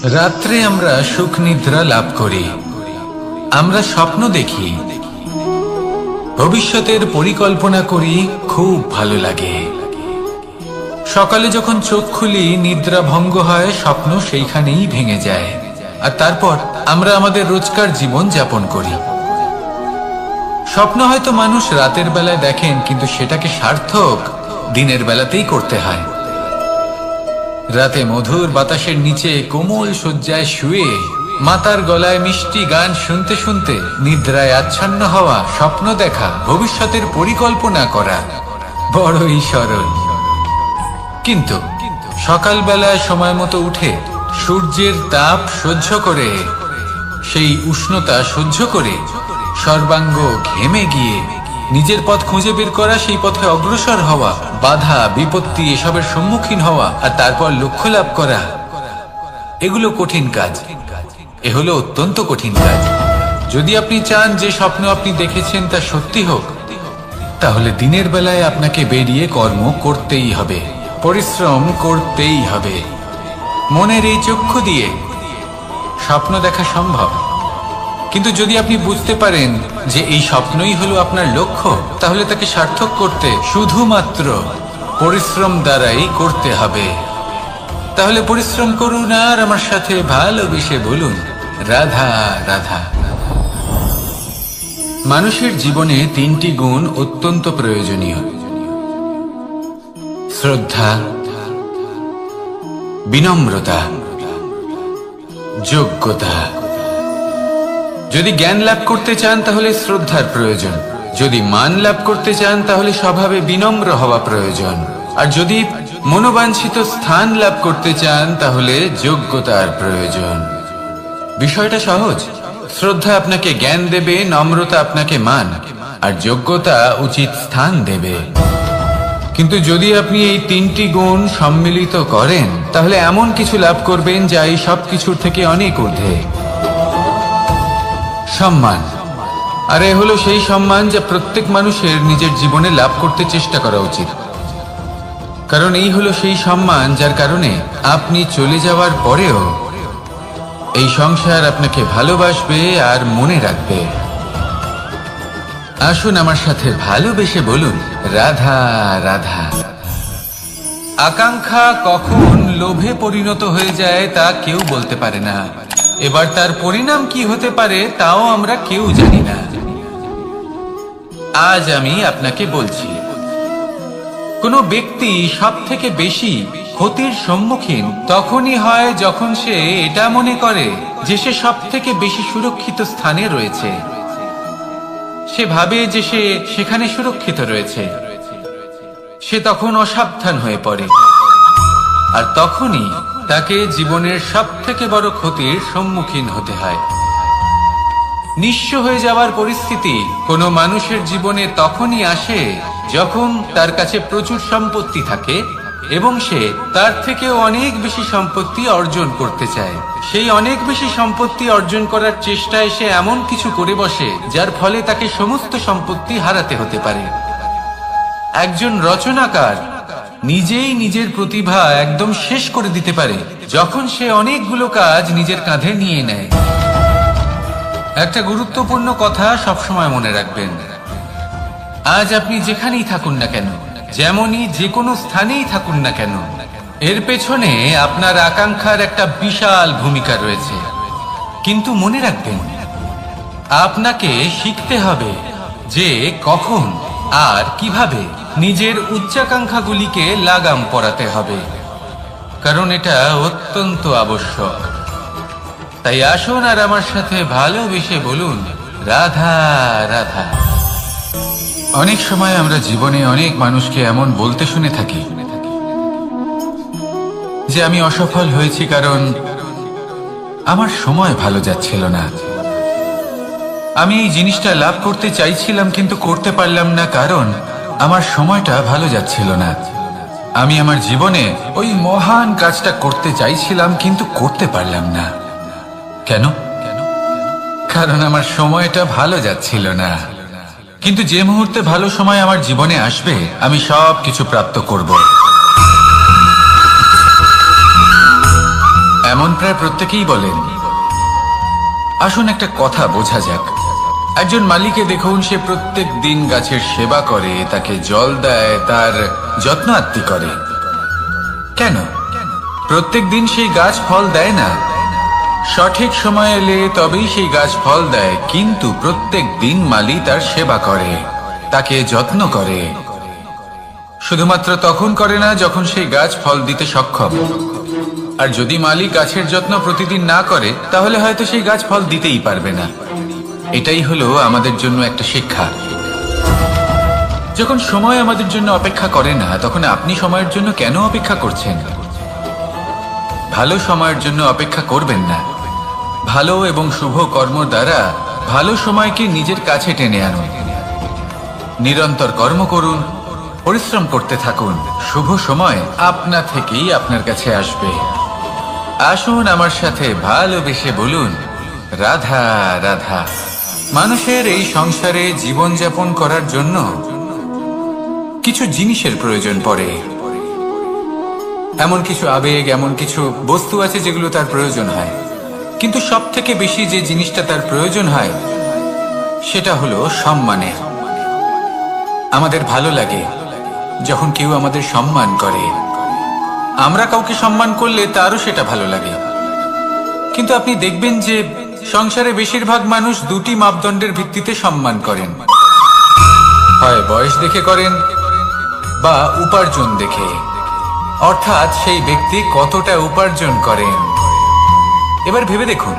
রাত্রে আমরা সুখ নিদ্রা লাভ করি, আমরা স্বপ্ন দেখি, ভবিষ্যতের পরিকল্পনা করি, খুব ভালো লাগে। সকালে যখন চোখ খুলি নিদ্রা ভঙ্গ হয়, স্বপ্ন সেইখানেই ভেঙে যায়, আর তারপর আমরা আমাদের রোজকার জীবন যাপন করি। স্বপ্ন হয়তো মানুষ রাতের বেলায় দেখেন, কিন্তু সেটাকে সার্থক দিনের বেলাতেই করতে হয়। রাতে মধুর বাতাসের নিচে কোমল শয্যায় শুয়ে মাতার গলায় মিষ্টি গান শুনতে শুনতে নিদ্রায় আচ্ছন্ন হওয়া, স্বপ্ন দেখা, ভবিষ্যতের পরিকল্পনা করা বড়ই সরল। কিন্তু সকালবেলায় সময় মতো উঠে সূর্যের তাপ সহ্য করে, সেই উষ্ণতা সহ্য করে সর্বাঙ্গ ঘেমে গিয়ে নিজের পথ খুঁজে বের করা, সেই পথে অগ্রসর হওয়া, বাধা বিপত্তি এসবের সম্মুখীন হওয়া, আর তারপর লক্ষ্য লাভ করা, এগুলো কঠিন কাজ। এ হলো অত্যন্ত কঠিন কাজ। যদি আপনি চান যে স্বপ্ন আপনি দেখেছেন তা সত্যি হোক, তাহলে দিনের বেলায় আপনাকে বেরিয়ে কর্ম করতেই হবে, পরিশ্রম করতেই হবে। মনের এই চক্ষু দিয়ে স্বপ্ন দেখা সম্ভব, কিন্তু যদি আপনি বুঝতে পারেন যে এই স্বপ্নই হলো আপনার লক্ষ্য, তাহলে তাকে সার্থক করতে শুধুমাত্র পরিশ্রম দ্বারাই করতে হবে। তাহলে পরিশ্রম করুন আর আমার সাথে ভালোবেসে বলুন, রাধা রাধা। মানুষের জীবনে তিনটি গুণ অত্যন্ত প্রয়োজনীয়: শ্রদ্ধা, বিনম্রতা, যোগ্যতা। যদি জ্ঞান লাভ করতে চান তাহলে শ্রদ্ধার প্রয়োজন, যদি মান লাভ করতে চান তাহলে স্বভাবে বিনম্র হওয়া প্রয়োজন, আর যদি মনোবাঞ্ছিত স্থান লাভ করতে চান তাহলে যোগ্যতার প্রয়োজন। বিষয়টা সহজ। শ্রদ্ধা আপনাকে জ্ঞান দেবে, নম্রতা আপনাকে মান, আর যোগ্যতা উচিত স্থান দেবে। কিন্তু যদি আপনি এই তিনটি গুণ সম্মিলিত করেন, তাহলে এমন কিছু লাভ করবেন যা এই সব কিছুর থেকে অনেক ঊর্ধ্বে। সম্মান। আর এ হলো সেই সম্মান যা প্রত্যেক মানুষের নিজের জীবনে লাভ করতে চেষ্টা করা উচিত, কারণ এই হলো সেই সম্মান যার কারণে আপনি চলে যাওয়ার পরেও এই সংসার আপনাকে ভালোবাসবে আর মনে রাখবে। আসুন আমার সাথে ভালোবেসে বলুন, রাধা রাধা। আকাঙ্ক্ষা কখন লোভে পরিণত হয়ে যায় তা কেউ বলতে পারে না। এবার তার পরিণাম কি হতে পারে তাও আমরা কেউ জানি না। আজ আমি আপনাকে বলছি, কোনো ব্যক্তি সব থেকে বেশি ক্ষতির সম্মুখীন তখনই হয় যখন সে এটা মনে করে যে সে সব থেকে বেশি সুরক্ষিত স্থানে রয়েছে। সে ভাবে যে সে সেখানে সুরক্ষিত রয়েছে। সে তখন অসাবধান হয়ে পড়ে, আর তখনই তাকে জীবনের সব থেকে বড় ক্ষতির সম্মুখীন হতে হয়। নিঃস্ব হয়ে যাওয়ার পরিস্থিতি কোনো মানুষের জীবনে তখনই আসে যখন তার কাছে প্রচুর সম্পত্তি থাকে এবং সে তার থেকেও অনেক বেশি সম্পত্তি অর্জন করতে চায়। সেই অনেক বেশি সম্পত্তি অর্জন করার চেষ্টায় সে এমন কিছু করে বসে যার ফলে তাকে সমস্ত সম্পত্তি হারাতে হতে পারে। একজন রচনাকার নিজেই নিজের প্রতিভা একদম শেষ করে দিতে পারে যখন সে অনেকগুলো কাজ নিজের কাঁধে নিয়ে নেয়। একটা গুরুত্বপূর্ণ কথা সবসময় মনে রাখবেন, আজ আপনি যেখানেই থাকুন না কেন, যেমনই যে কোনো স্থানেই থাকুন না কেন, এর পেছনে আপনার আকাঙ্ক্ষার একটা বিশাল ভূমিকা রয়েছে। কিন্তু মনে রাখবেন, আপনাকে শিখতে হবে যে কখন আর কিভাবে নিজের উচ্চাকাঙ্ক্ষাগুলিকে লাগাম পরাতে হবে, কারণ এটা অত্যন্ত আবশ্যক। তাই আসুন আর আমার সাথে ভালোবেসে বলুন, রাধা রাধা। অনেক সময় আমরা জীবনে অনেক মানুষকে এমন বলতে শুনে থাকি যে আমি অসফল হয়েছি কারণ আমার সময় ভালো যাচ্ছিল না। আমি এই জিনিসটা লাভ করতে চাইছিলাম কিন্তু করতে পারলাম না কারণ আমার সময়টা ভালো যাচ্ছিল না। আমি আমার জীবনে ওই মহান কাজটা করতে চাইছিলাম কিন্তু করতে পারলাম না। কেন? কারণ আমার সময়টা ভালো যাচ্ছিল না। কিন্তু যে মুহূর্তে ভালো সময় আমার জীবনে আসবে, আমি সব কিছু প্রাপ্ত করব। এমন প্রায় প্রত্যেকেই বলেন। আসুন একটা কথা বোঝা যাক। একজন মালিকে দেখুন, সে প্রত্যেক দিন গাছের সেবা করে, তাকে জল দেয়, তার যত্ন আত্তি করে। কেন প্রত্যেক দিন সেই গাছ ফল দেয় না? সঠিক সময় এলে তবেই সেই গাছ ফল দেয়, কিন্তু প্রত্যেক দিন মালি তার সেবা করে, তাকে যত্ন করে। শুধুমাত্র তখন করে না যখন সেই গাছ ফল দিতে সক্ষম। আর যদি মালিক গাছের যত্ন প্রতিদিন না করে, তাহলে হয়তো সেই গাছ ফল দিতেই পারবে না। এটাই হলো আমাদের জন্য একটা শিক্ষা। যখন সময় আমাদের জন্য অপেক্ষা করে না, তখন আপনি সময়ের জন্য কেন অপেক্ষা করছেন? ভালো সময়ের জন্য অপেক্ষা করবেন না। ভালো এবং শুভ কর্ম দ্বারা ভালো সময়কে নিজের কাছে টেনে আনুন। নিরন্তর কর্ম করুন, পরিশ্রম করতে থাকুন। শুভ সময় আপনা থেকেই আপনার কাছে আসবে। আসুন আমার সাথে ভালোবেসে বলুন, রাধা রাধা। মানুষের এই সংসারে জীবনযাপন করার জন্য কিছু জিনিসের প্রয়োজন পড়ে। এমন কিছু আবেগ, এমন কিছু বস্তু আছে যেগুলো তার প্রয়োজন হয়। কিন্তু সব থেকে বেশি যে জিনিসটা তার প্রয়োজন হয় সেটা হলো সম্মানের। আমাদের ভালো লাগে যখন কেউ আমাদের সম্মান করে। আমরা কাউকে সম্মান করলে তারও সেটা ভালো লাগে। কিন্তু আপনি দেখবেন যে সংসারে বেশিরভাগ মানুষ দুটি মাপদণ্ডের ভিত্তিতে সম্মান করেন। হয় বয়স দেখে করেন বা উপার্জন দেখে, অর্থাৎ সেই ব্যক্তি কতটা উপার্জন করেন। এবার ভেবে দেখুন,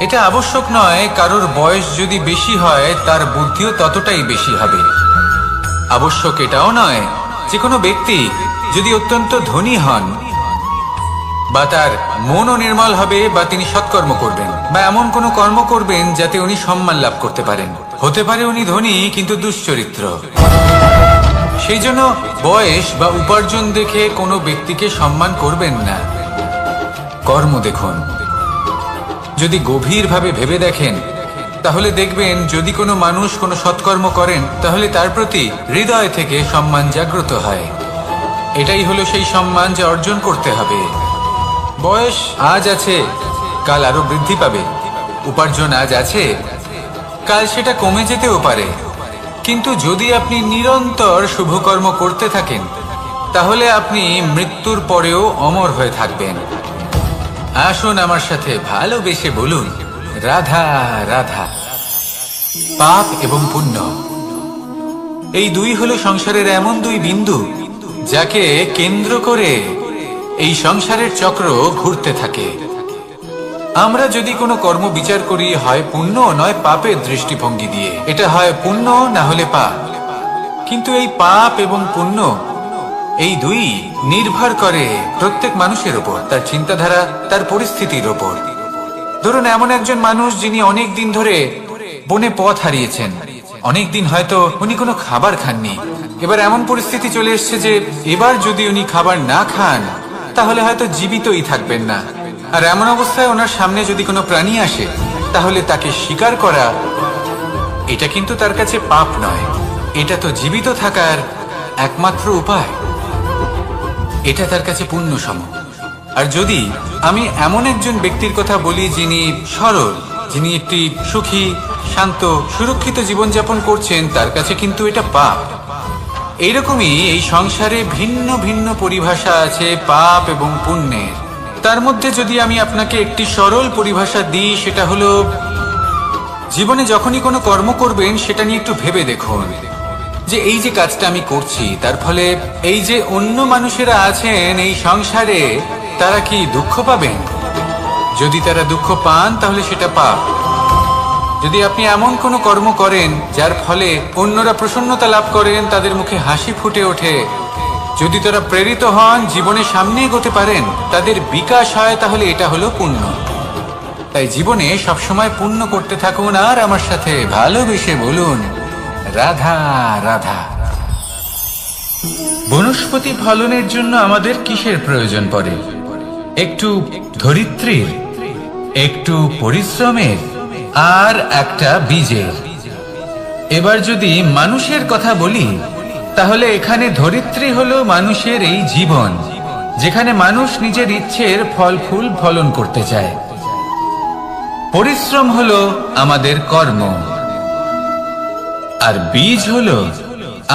এটা আবশ্যক নয় কারোর বয়স যদি বেশি হয় তার বুদ্ধিও ততটাই বেশি হবে। আবশ্যক এটাও নয় যে কোনো ব্যক্তি যদি অত্যন্ত ধনী হন বা তার মনও নির্মল হবে বা তিনি সৎকর্ম করবেন বা এমন কোনো কর্ম করবেন যাতে উনি সম্মান লাভ করতে পারেন। হতে পারে উনি ধনী কিন্তু দুশ্চরিত্র। সেই জন্য বয়স বা উপার্জন দেখে কোনো ব্যক্তিকে সম্মান করবেন না। কর্ম দেখুন। যদি গভীরভাবে ভেবে দেখেন তাহলে দেখবেন যদি কোনো মানুষ কোনো সৎকর্ম করেন তাহলে তার প্রতি হৃদয় থেকে সম্মান জাগ্রত হয়। এটাই হলো সেই সম্মান যা অর্জন করতে হবে। বয়স আজ আছে, কাল আরো বৃদ্ধি পাবে। উপার্জন আজ আছে, কাল সেটা কমে যেতেও পারে। কিন্তু যদি আপনি নিরন্তর শুভকর্ম করতে থাকেন তাহলে আপনি মৃত্যুর পরেও অমর হয়ে থাকবেন। আসুন আমার সাথে ভালোবেসে বলুন, রাধা রাধা। পাপ এবং পুণ্য, এই দুই হলো সংসারের এমন দুই বিন্দু যাকে কেন্দ্র করে এই সংসারের চক্র ঘুরতে থাকে। আমরা যদি কোনো কর্ম বিচার করি, হয় পুণ্য নয় পাপের দৃষ্টিভঙ্গি দিয়ে, এটা হয় পুণ্য না হলে পাপ। কিন্তু এই পাপ এবং পুণ্য এই দুই নির্ভর করে প্রত্যেক মানুষের উপর, তার চিন্তাধারা, তার পরিস্থিতির উপর। ধরুন এমন একজন মানুষ যিনি অনেক দিন ধরে বনে পথ হারিয়েছেন, অনেক দিন হয়তো উনি কোনো খাবার খাননি। এবার এমন পরিস্থিতি চলে এসছে যে এবার যদি উনি খাবার না খান তাহলে হয়তো জীবিতই থাকবেন না। আর এমন অবস্থায় ওনার সামনে যদি কোনো প্রাণী আসে তাহলে তাকে শিকার করা, এটা কিন্তু তার কাছে পাপ নয়। এটা তো জীবিত থাকার একমাত্র উপায়। এটা তার কাছে পুণ্য সম। আর যদি আমি এমন একজন ব্যক্তির কথা বলি যিনি সরল, যিনি একটি সুখী, শান্ত, সুরক্ষিত জীবনযাপন করছেন, তার কাছে কিন্তু এটা পাপ। এইরকমই এই সংসারে ভিন্ন ভিন্ন পরিভাষা আছে পাপ এবং পুণ্যের। তার মধ্যে যদি আমি আপনাকে একটি সরল পরিভাষা দিই, সেটা হলো জীবনে যখনই কোনো কর্ম করবেন সেটা নিয়ে একটু ভেবে দেখুন যে এই যে কাজটা আমি করছি তার ফলে এই যে অন্য মানুষেরা আছেন এই সংসারে, তারা কি দুঃখ পাবেন? যদি তারা দুঃখ পান তাহলে সেটা পাপ। যদি আপনি এমন কোনো কর্ম করেন যার ফলে অন্যরা প্রসন্নতা লাভ করেন, তাদের মুখে হাসি ফুটে ওঠে, যদি তারা প্রেরিত হন, জীবনে সামনে এগোতে পারেন, তাদের বিকাশ হয়, তাহলে এটা হলো পুণ্য। তাই জীবনে সবসময় পুণ্য করতে থাকুন আর আমার সাথে ভালোবেসে বলুন, রাধা রাধা। বনস্পতি ফলনের জন্য আমাদের কিসের প্রয়োজন পড়ে? একটু ধরিত্রীর, একটু পরিশ্রমের আর একটা বীজের। এবার যদি মানুষের কথা বলি তাহলে এখানে ধরিত্রী হলো মানুষের এই জীবন, যেখানে মানুষ নিজের ইচ্ছের ফল ফুল ফলন করতে চায়। পরিশ্রম হলো আমাদের কর্ম, আর বীজ হলো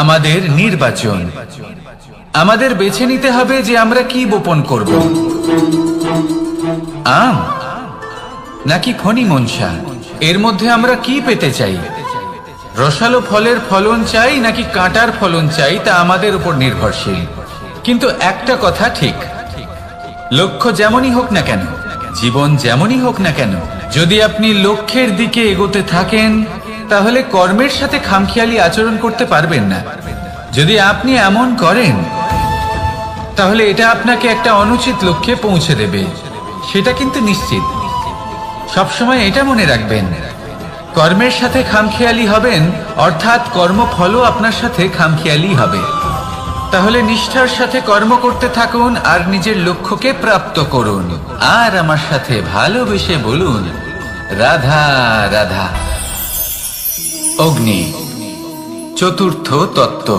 আমাদের নির্বাচন। আমাদের বেছে নিতে হবে যে আমরা কি বপন করব, আম নাকি ফণি মনসা। এর মধ্যে আমরা কি পেতে চাই, রসালো ফলের ফলন চাই নাকি কাঁটার ফলন চাই, তা আমাদের উপর নির্ভরশীল। কিন্তু একটা কথা ঠিক, লক্ষ্য যেমনই হোক না কেন, জীবন যেমনই হোক না কেন, যদি আপনি লক্ষ্যের দিকে এগোতে থাকেন তাহলে কর্মের সাথে খামখেয়ালি আচরণ করতে পারবেন না। যদি আপনি এমন করেন তাহলে এটা আপনাকে একটা অনুচিত লক্ষ্যে পৌঁছে দেবে, সেটা কিন্তু নিশ্চিত। সবসময় এটা মনে রাখবেন, কর্মের সাথে খামখেয়ালি হবেন অর্থাৎ কর্মফলও আপনার সাথে খামখেয়ালি হবে। তাহলে নিষ্ঠার সাথে কর্ম করতে থাকুন আর নিজের লক্ষ্যকে প্রাপ্ত করুন। আর আমার সাথে ভালোবেসে বলুন, রাধা রাধা। অগ্নি চতুর্থ তত্ত্ব,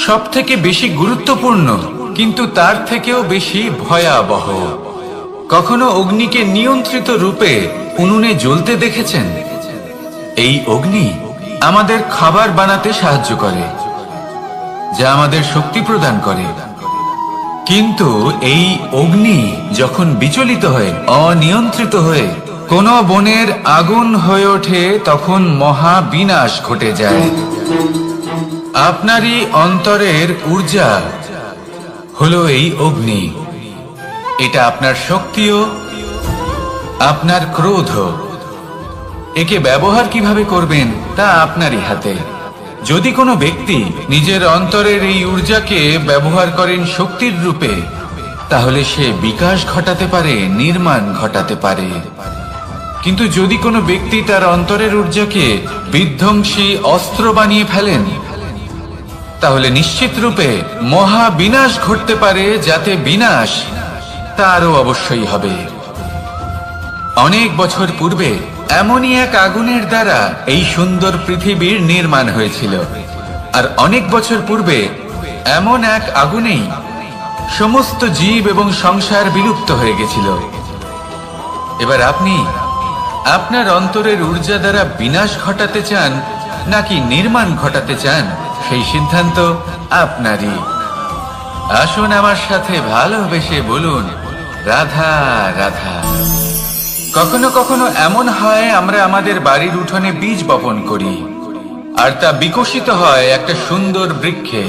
সব থেকে বেশি গুরুত্বপূর্ণ কিন্তু তার থেকেও বেশি ভয়াবহ। কখনো অগ্নিকে নিয়ন্ত্রিত রূপে উনুনে জ্বলতে দেখেছেন? এই অগ্নি আমাদের খাবার বানাতে সাহায্য করে, যা আমাদের শক্তি প্রদান করে। কিন্তু এই অগ্নি যখন বিচলিত হয়ে, অনিয়ন্ত্রিত হয়ে কোন বনের আগুন হয়ে ওঠে, তখন মহা বিনাশ ঘটে যায়। আপনারই অন্তরের ঊর্জা হলো এই অগ্নি। এটা আপনার শক্তিও, আপনার ক্রোধ। একে ব্যবহার কিভাবে করবেন তা আপনারই হাতে। যদি কোনো ব্যক্তি নিজের অন্তরের এই ঊর্জাকে ব্যবহার করেন শক্তির রূপে, তাহলে সে বিকাশ ঘটাতে পারে, নির্মাণ ঘটাতে পারে। কিন্তু যদি কোনো ব্যক্তি তার অন্তরের ঊর্জাকে বিধ্বংসী অস্ত্র বানিয়ে ফেলেন, তাহলে নিশ্চিত রূপে মহা বিনাশ ঘটতে পারে, যাতে বিনাশ তারও অবশ্যই হবে। অনেক বছর পূর্বে এমনই এক আগুনের দ্বারা এই সুন্দর পৃথিবীর নির্মাণ হয়েছিল। আর অনেক বছর পূর্বে এমন এক আগুনেই সমস্ত জীব এবং সংসার বিলুপ্ত হয়ে গেছিল। এবার আপনি আপনার অন্তরের ঊর্জা দ্বারা বিনাশ ঘটাতে চান নাকি নির্মাণ ঘটাতে চান, সেই সিদ্ধান্ত আপনারই। আসুন আমার সাথে ভালোবেসে বলুন, রাধা রাধা। কখনো কখনো এমন হয়, আমরা আমাদের বাড়ির উঠোনে বীজ বপন করি আর তা বিকশিত হয় একটা সুন্দর বৃক্ষে।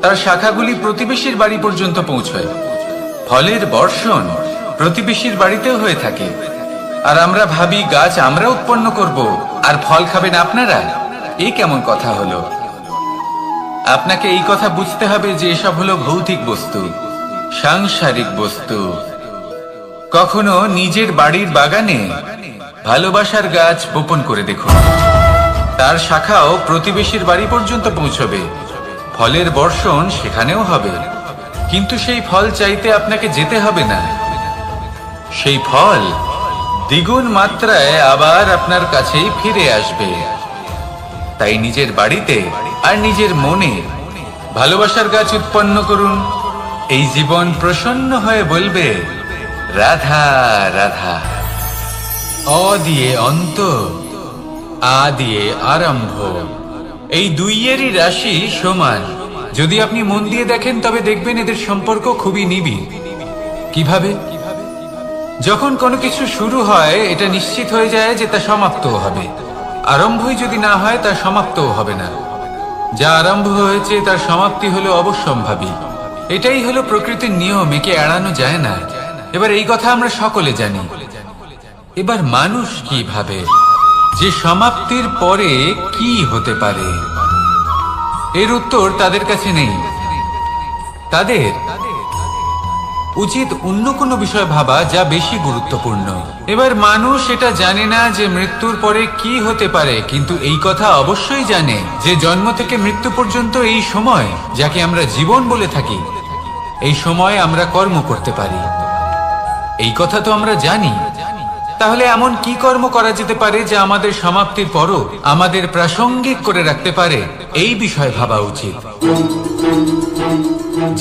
তার শাখাগুলি প্রতিবেশীর বাড়ি পর্যন্ত পৌঁছয়। ফলের বর্ষণ প্রতিবেশীর বাড়িতেও হয়ে থাকে। আর আমরা ভাবি গাছ আমরা উৎপন্ন করব আর ফল খাবেন আপনারা। এই কেমন কথা হলো? আপনাকে এই কথা বুঝতে হবে যে এসব হলো ভৌতিক বস্তু, সাংসারিক বস্তু। কখনো নিজের বাড়ির বাগানে ভালোবাসার গাছ বপন করে দেখুন, তার শাখাও প্রতিবেশীর বাড়ি পর্যন্ত পৌঁছবে, ফলের বর্ষণ সেখানেও হবে। কিন্তু সেই ফল চাইতে আপনাকে যেতে হবে না, সেই ফল দ্বিগুণ মাত্রায় আবার আপনার কাছেই ফিরে আসবে। তাই নিজের বাড়িতে আর নিজের মনে ভালোবাসার গাছ উৎপন্ন করুন। এই জীবন প্রসন্ন হয়ে বলবে, রাধা রাধা। অ দিয়ে অন্ত, আ দিয়ে আরম্ভ, এই দুইয়েরই রাশি সমান। যদি আপনি মন দিয়ে দেখেন তবে দেখবেন এদের সম্পর্ক খুবই নিবিড়। কিভাবে? যখন কোনো কিছু শুরু হয় এটা নিশ্চিত হয়ে যায় যে তা সমাপ্তও হবে। আরম্ভই যদি না হয় তা সমাপ্তও হবে না। যা আরম্ভ হয়েছে তার সমাপ্তি হলো অবশ্যম্ভাবী। এটাই হলো প্রকৃতির নিয়ম, একে এড়ানো যায় না। এবার এই কথা আমরা সকলে জানি। এবার মানুষ কি ভাবে যে সমাপ্তির পরে কি হতে পারে, এর উত্তর তাদের কাছে নেই। তাদের উচিত অন্য কোনো বিষয় ভাবা যা বেশি গুরুত্বপূর্ণ। এবার মানুষ এটা জানে না যে মৃত্যুর পরে কি হতে পারে, কিন্তু এই কথা অবশ্যই জানে যে জন্ম থেকে মৃত্যু পর্যন্ত এই সময়, যাকে আমরা জীবন বলে থাকি, এই সময় আমরা কর্ম করতে পারি। এই কথা তো আমরা জানি। তাহলে এমন কি কর্ম করা যেতে পারে যা আমাদের সমাপ্তির পরও আমাদের প্রাসঙ্গিক করে রাখতে পারে, এই বিষয়ে ভাবা উচিত।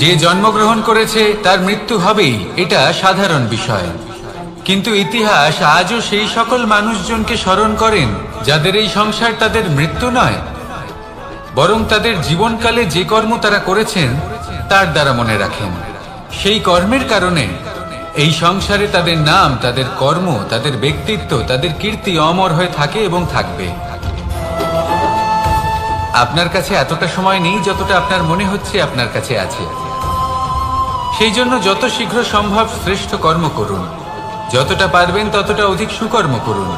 যে জন্মগ্রহণ করেছে তার মৃত্যু হবেই, এটা সাধারণ বিষয়। কিন্তু ইতিহাস আজও সেই সকল মানুষজনকে স্মরণ করেন যাদের এই সংসার তাদের মৃত্যু নয়, বরং তাদের জীবনকালে যে কর্ম তারা করেছেন তার দ্বারা মনে রাখেন। সেই কর্মের কারণে এই সংসারে তাদের নাম, তাদের কর্ম, তাদের ব্যক্তিত্ব, তাদের কীর্তি অমর হয়ে থাকে এবং থাকবে। আপনার কাছে এতটা সময় নেই যতটা আপনার মনে হচ্ছে আপনার কাছে আছে। সেই জন্য যত শীঘ্র সম্ভব শ্রেষ্ঠ কর্ম করুন, যতটা পারবেন ততটা অধিক সুকর্ম করুন।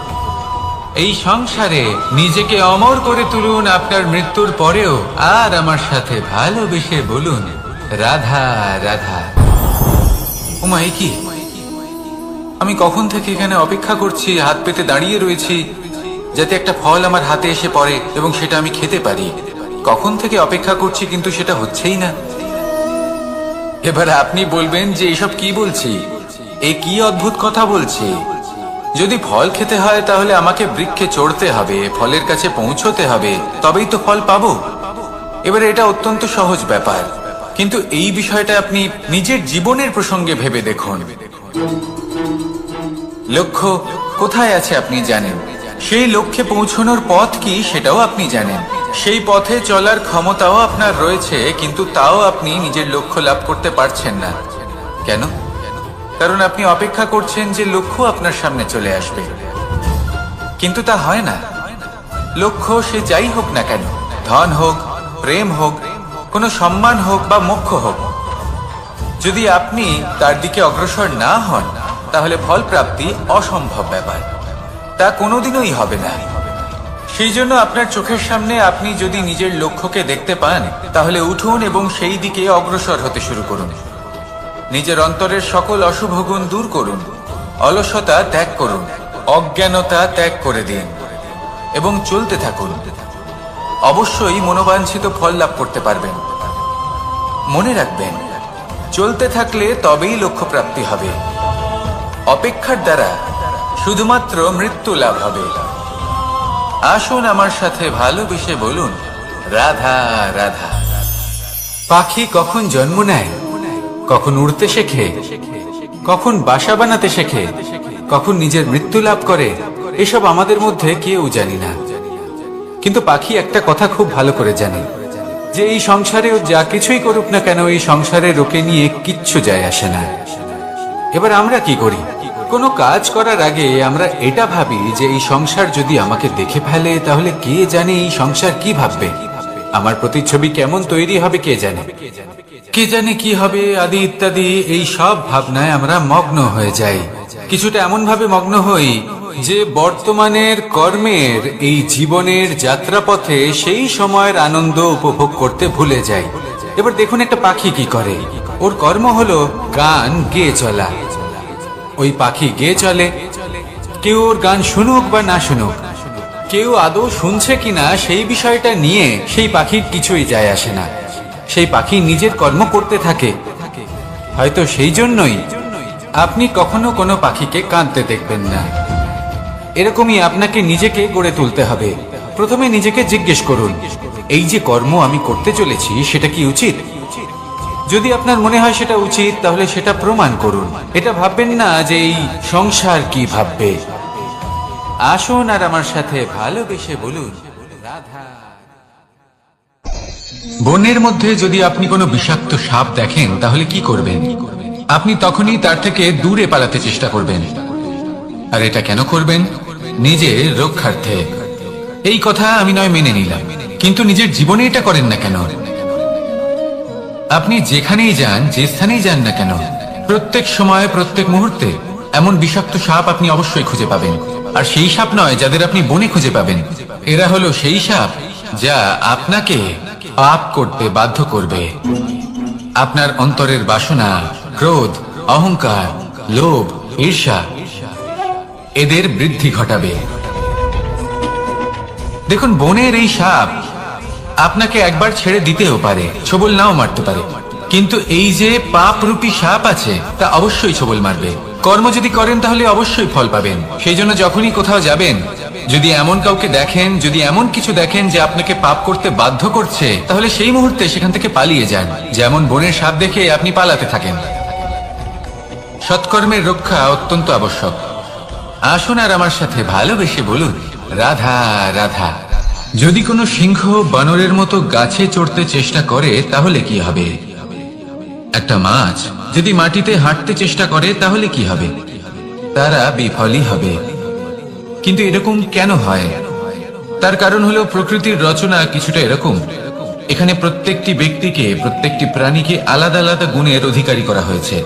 এই সংসারে নিজেকে অমর করে তুলুন আপনার মৃত্যুর পরেও। আর আমার সাথে ভালোবেসে বলুন, রাধা রাধা। ওমা, এ কি? আমি কখন থেকে এখানে অপেক্ষা করছি, হাত পেতে দাঁড়িয়ে রয়েছি যাতে একটা ফল আমার হাতে এসে পড়ে এবং সেটা আমি খেতে পারি। কখন থেকে অপেক্ষা করছি, কিন্তু সেটা হচ্ছেই না। এবার আপনি বলবেন যে এসব কি বলছি, এ কি অদ্ভুত কথা বলছি। যদি ফল খেতে হয় তাহলে আমাকে বৃক্ষে চড়তে হবে, ফলের কাছে পৌঁছতে হবে, তবেই তো ফল পাবো। এবারে এটা অত্যন্ত সহজ ব্যাপার, কিন্তু এই বিষয়টা আপনি নিজের জীবনের প্রসঙ্গে ভেবে দেখুন। লক্ষ্য কোথায় আছে আপনি জানেন, সেই লক্ষ্যে পৌঁছানোর পথ কি সেটাও আপনি জানেন, সেই পথে চলার ক্ষমতাও আপনার রয়েছে, কিন্তু তাও আপনি নিজের লক্ষ্য লাভ করতে পারছেন না। কেন? কারণ আপনি অপেক্ষা করছেন যে লক্ষ্য আপনার সামনে চলে আসবে, কিন্তু তা হয় না। লক্ষ্য সে যাই হোক না কেন, ধন হোক, প্রেম হোক, কোনো সম্মান হোক বা মোক্ষ হোক, যদি আপনি তার দিকে অগ্রসর না হন তাহলে ফল প্রাপ্তি অসম্ভব ব্যাপার, তা কোনোদিনই হবে না। সেই জন্য আপনার চোখের সামনে আপনি যদি নিজের লক্ষ্যকে দেখতে পান তাহলে উঠুন এবং সেই দিকে অগ্রসর হতে শুরু করুন। নিজের অন্তরের সকল অশুভ গুণ দূর করুন, অলসতা ত্যাগ করুন, অজ্ঞানতা ত্যাগ করে দিন এবং চলতে থাকুন। অবশ্যই মনোবাঞ্ছিত ফল লাভ করতে পারবেন। মনে রাখবেন, চলতে থাকলে তবেই লক্ষ্য প্রাপ্তি হবে। অপেক্ষার দ্বারা শুধুমাত্র মৃত্যু লাভ হবে। আসুন আমার সাথে ভালোবেসে বলুন, রাধা রাধা। পাখি কখন জন্ম নেয়, কখন উড়তে শেখে, কখন বাসা বানাতে শেখে, কখন নিজের মৃত্যু লাভ করে, এসব আমাদের মধ্যে কেউ জানি না। কিন্তু পাখি একটা কথা খুব ভালো করে জানে, যে এই সংসারে ও যা কিছুই করুক না কেন, এই সংসারের ওকে নিয়ে কিচ্ছু যায় আসে না। এবার আমরা কি করি? কোনো কাজ করার আগে আমরা এটা ভাবি যে এই সংসার যদি আমাকে দেখে ফেলে তাহলে কে জানে এই সংসার কি ভাববে, আমার প্রতিচ্ছবি কেমন তৈরি হবে কে জানে, কে জানে কি হবে আদি ইত্যাদি। এই সব ভাবনায় আমরা মগ্ন হয়ে যাই। কিছুটা এমন ভাবে মগ্ন হই যে বর্তমানের কর্মের এই জীবনের যাত্রাপথে সেই সময়ের আনন্দ উপভোগ করতে ভুলে যাই। এবার দেখুন একটা পাখি কি করে, ওর কর্ম হলো গান গেয়ে চলা। ওই পাখি গেয়ে চলে, কেউ ওর গান শুনুক বা না শুনুক, কেউ আদৌ শুনছে কিনা সেই বিষয়টা নিয়ে সেই পাখির কিছুই যায় আসে না। সেই পাখি নিজের কর্ম করতে থাকে। হয়তো সেই জন্যই আপনি কখনো কোনো পাখিকে কাঁদতে দেখবেন না। এরকমই আপনাকে নিজেকে গড়ে তুলতে হবে। প্রথমে নিজেকে জিজ্ঞেস করুন, এই যে কর্ম আমি করতে চলেছি সেটা কি উচিত? যদি আপনার মনে হয় সেটা উচিত তাহলে সেটা প্রমাণ করুন। এটা ভাববেন না যে এই সংসার কি ভাববে। আসুন আর আমার সাথে ভালোবেসে বলুন, রাধা। বনের মধ্যে যদি আপনি কোনো বিষাক্ত সাপ দেখেন তাহলে কি করবেন? আপনি তখনই তার থেকে দূরে পালাতে চেষ্টা করবেন। আর এটা কেন করবেন? নিজের রক্ষার্থে। এই কথা আমি নয় মেনে নিলাম, কিন্তু নিজের জীবনে এটা করেন না কেন? আপনি যেখানেই যান, যে স্থানেই যান না কেন, প্রত্যেক সময় প্রত্যেক মুহূর্তে এমন বিষাক্ত সাপ আপনি অবশ্যই খুঁজে পাবেন। আর সেই সাপ নয় যাদের আপনি বনে খুঁজে পাবেন, এরা হলো সেই সাপ যা আপনাকে পাপ করতে বাধ্য করবে। আপনার অন্তরের বাসনা, ক্রোধ, অহংকার, লোভ, ঈর্ষা এদের বৃদ্ধি ঘটাবে। দেখুন, বনের এই সাপ আপনাকে একবার ছেড়ে দিতেও পারে, ছোবল নাও মারতে পারে, কিন্তু এই যে পাপরূপী সাপ আছে তা অবশ্যই ছোবল মারবে। কর্ম যদি করেন তাহলে অবশ্যই ফল পাবেন। সেই জন্য যখনই কোথাও যাবেন যদি এমন কাউকে দেখেন, যদি এমন কিছু দেখেন যে আপনাকে পাপ করতে বাধ্য করছে, তাহলে সেই মুহূর্তে সেখান থেকে পালিয়ে যান। যেমন বনের সাপ দেখে আপনি পালাতে থাকেন। সৎকর্মের রক্ষা অত্যন্ত আবশ্যক। আসুন আর আমার সাথে ভালোবেসে বলুন, রাধা রাধা। যদি কোনো সিংহ বানরের মতো গাছে চড়তে চেষ্টা করে তাহলে কি হবে? একটা মাছ যদি মাটিতে হাঁটতে চেষ্টা করে তাহলে কি হবে? তারা বিফলই হবে। কিন্তু এরকম কেন হয়? তার কারণ হলো প্রকৃতির রচনা কিছুটা এরকম। এখানে প্রত্যেকটি ব্যক্তিকে, প্রত্যেকটি প্রাণীকে আলাদা আলাদা গুণের অধিকারী করা হয়েছে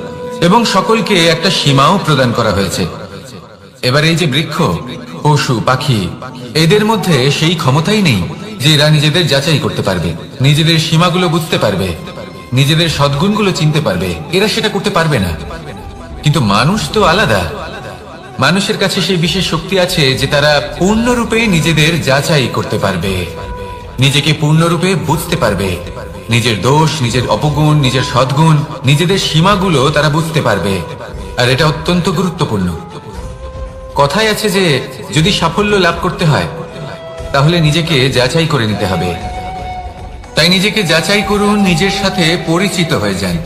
এবং সকলকে একটা সীমাও প্রদান করা হয়েছে। এবার এই যে বৃক্ষ, পশু, পাখি, এদের মধ্যে সেই ক্ষমতাই নেই যে এরা নিজেদের যাচাই করতে পারবে, নিজেদের সীমাগুলো বুঝতে পারবে, নিজেদের সদ্গুণগুলো চিনতে পারবে। এরা সেটা করতে পারবে না। কিন্তু মানুষ তো আলাদা। মানুষের কাছে সেই বিশেষ শক্তি আছে যে তারা পূর্ণরূপে নিজেদের যাচাই করতে পারবে, নিজেকে পূর্ণরূপে বুঝতে পারবে, নিজের দোষ, নিজের অপগুণ, নিজের সদ্গুণ, নিজেদের সীমাগুলো তারা বুঝতে পারবে। আর এটা অত্যন্ত গুরুত্বপূর্ণ। কথায় আছে যে যদি সাফল্য লাভ করতে হয় তাহলে নিজেকে যাচাই করে নিতে হবে। তাই নিজেকে যাচাই করুন, নিজের সাথে পরিচিত হয়ে যান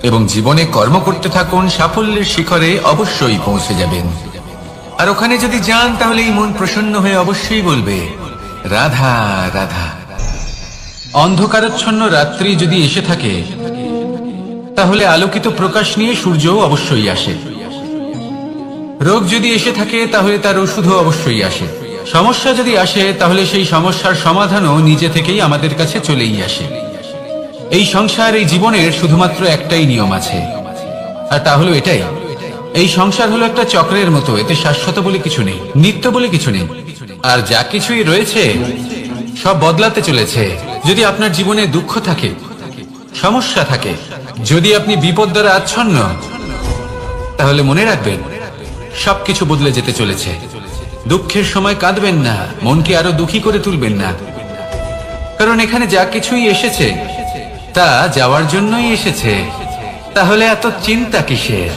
এবং জীবনে কর্ম করতে থাকুন। সাফল্যের শিখরে অবশ্যই পৌঁছে যাবেন। আর ওখানে যদি যান তাহলে এই মন প্রসন্ন হয়ে অবশ্যই বলবে, রাধা রাধা। অন্ধকারাচ্ছন্ন রাত্রি যদি এসে থাকে তাহলে আলোকিত প্রকাশ নিয়ে সূর্যও অবশ্যই আসে। রোগ যদি এসে থাকে তাহলে তার ওষুধও অবশ্যই আসে। সমস্যা যদি আসে তাহলে সেই সমস্যার সমাধানও নিজে থেকেই আমাদের কাছে চলেই আসে। এই সংসার, এই জীবনের শুধুমাত্র একটাই নিয়ম আছে, আর তা হলো এটাই, এই সংসার হলো একটা চক্রের মতো। এতে শাশ্বত বলে কিছু নেই, নিত্য বলে কিছু নেই। আর যা কিছুই রয়েছে সব বদলাতে চলেছে। যদি আপনার জীবনে দুঃখ থাকে, সমস্যা থাকে, যদি আপনি বিপদ দ্বারা আচ্ছন্ন, তাহলে মনে রাখবেন সবকিছু বদলে যেতে চলেছে। দুঃখের সময় কাঁদবেন না, মনকে আরো দুঃখী করে তুলবেন না, কারণ এখানে যা কিছুই এসেছে তা যাওয়ার জন্যই এসেছে। তাহলে এত চিন্তা কিসের?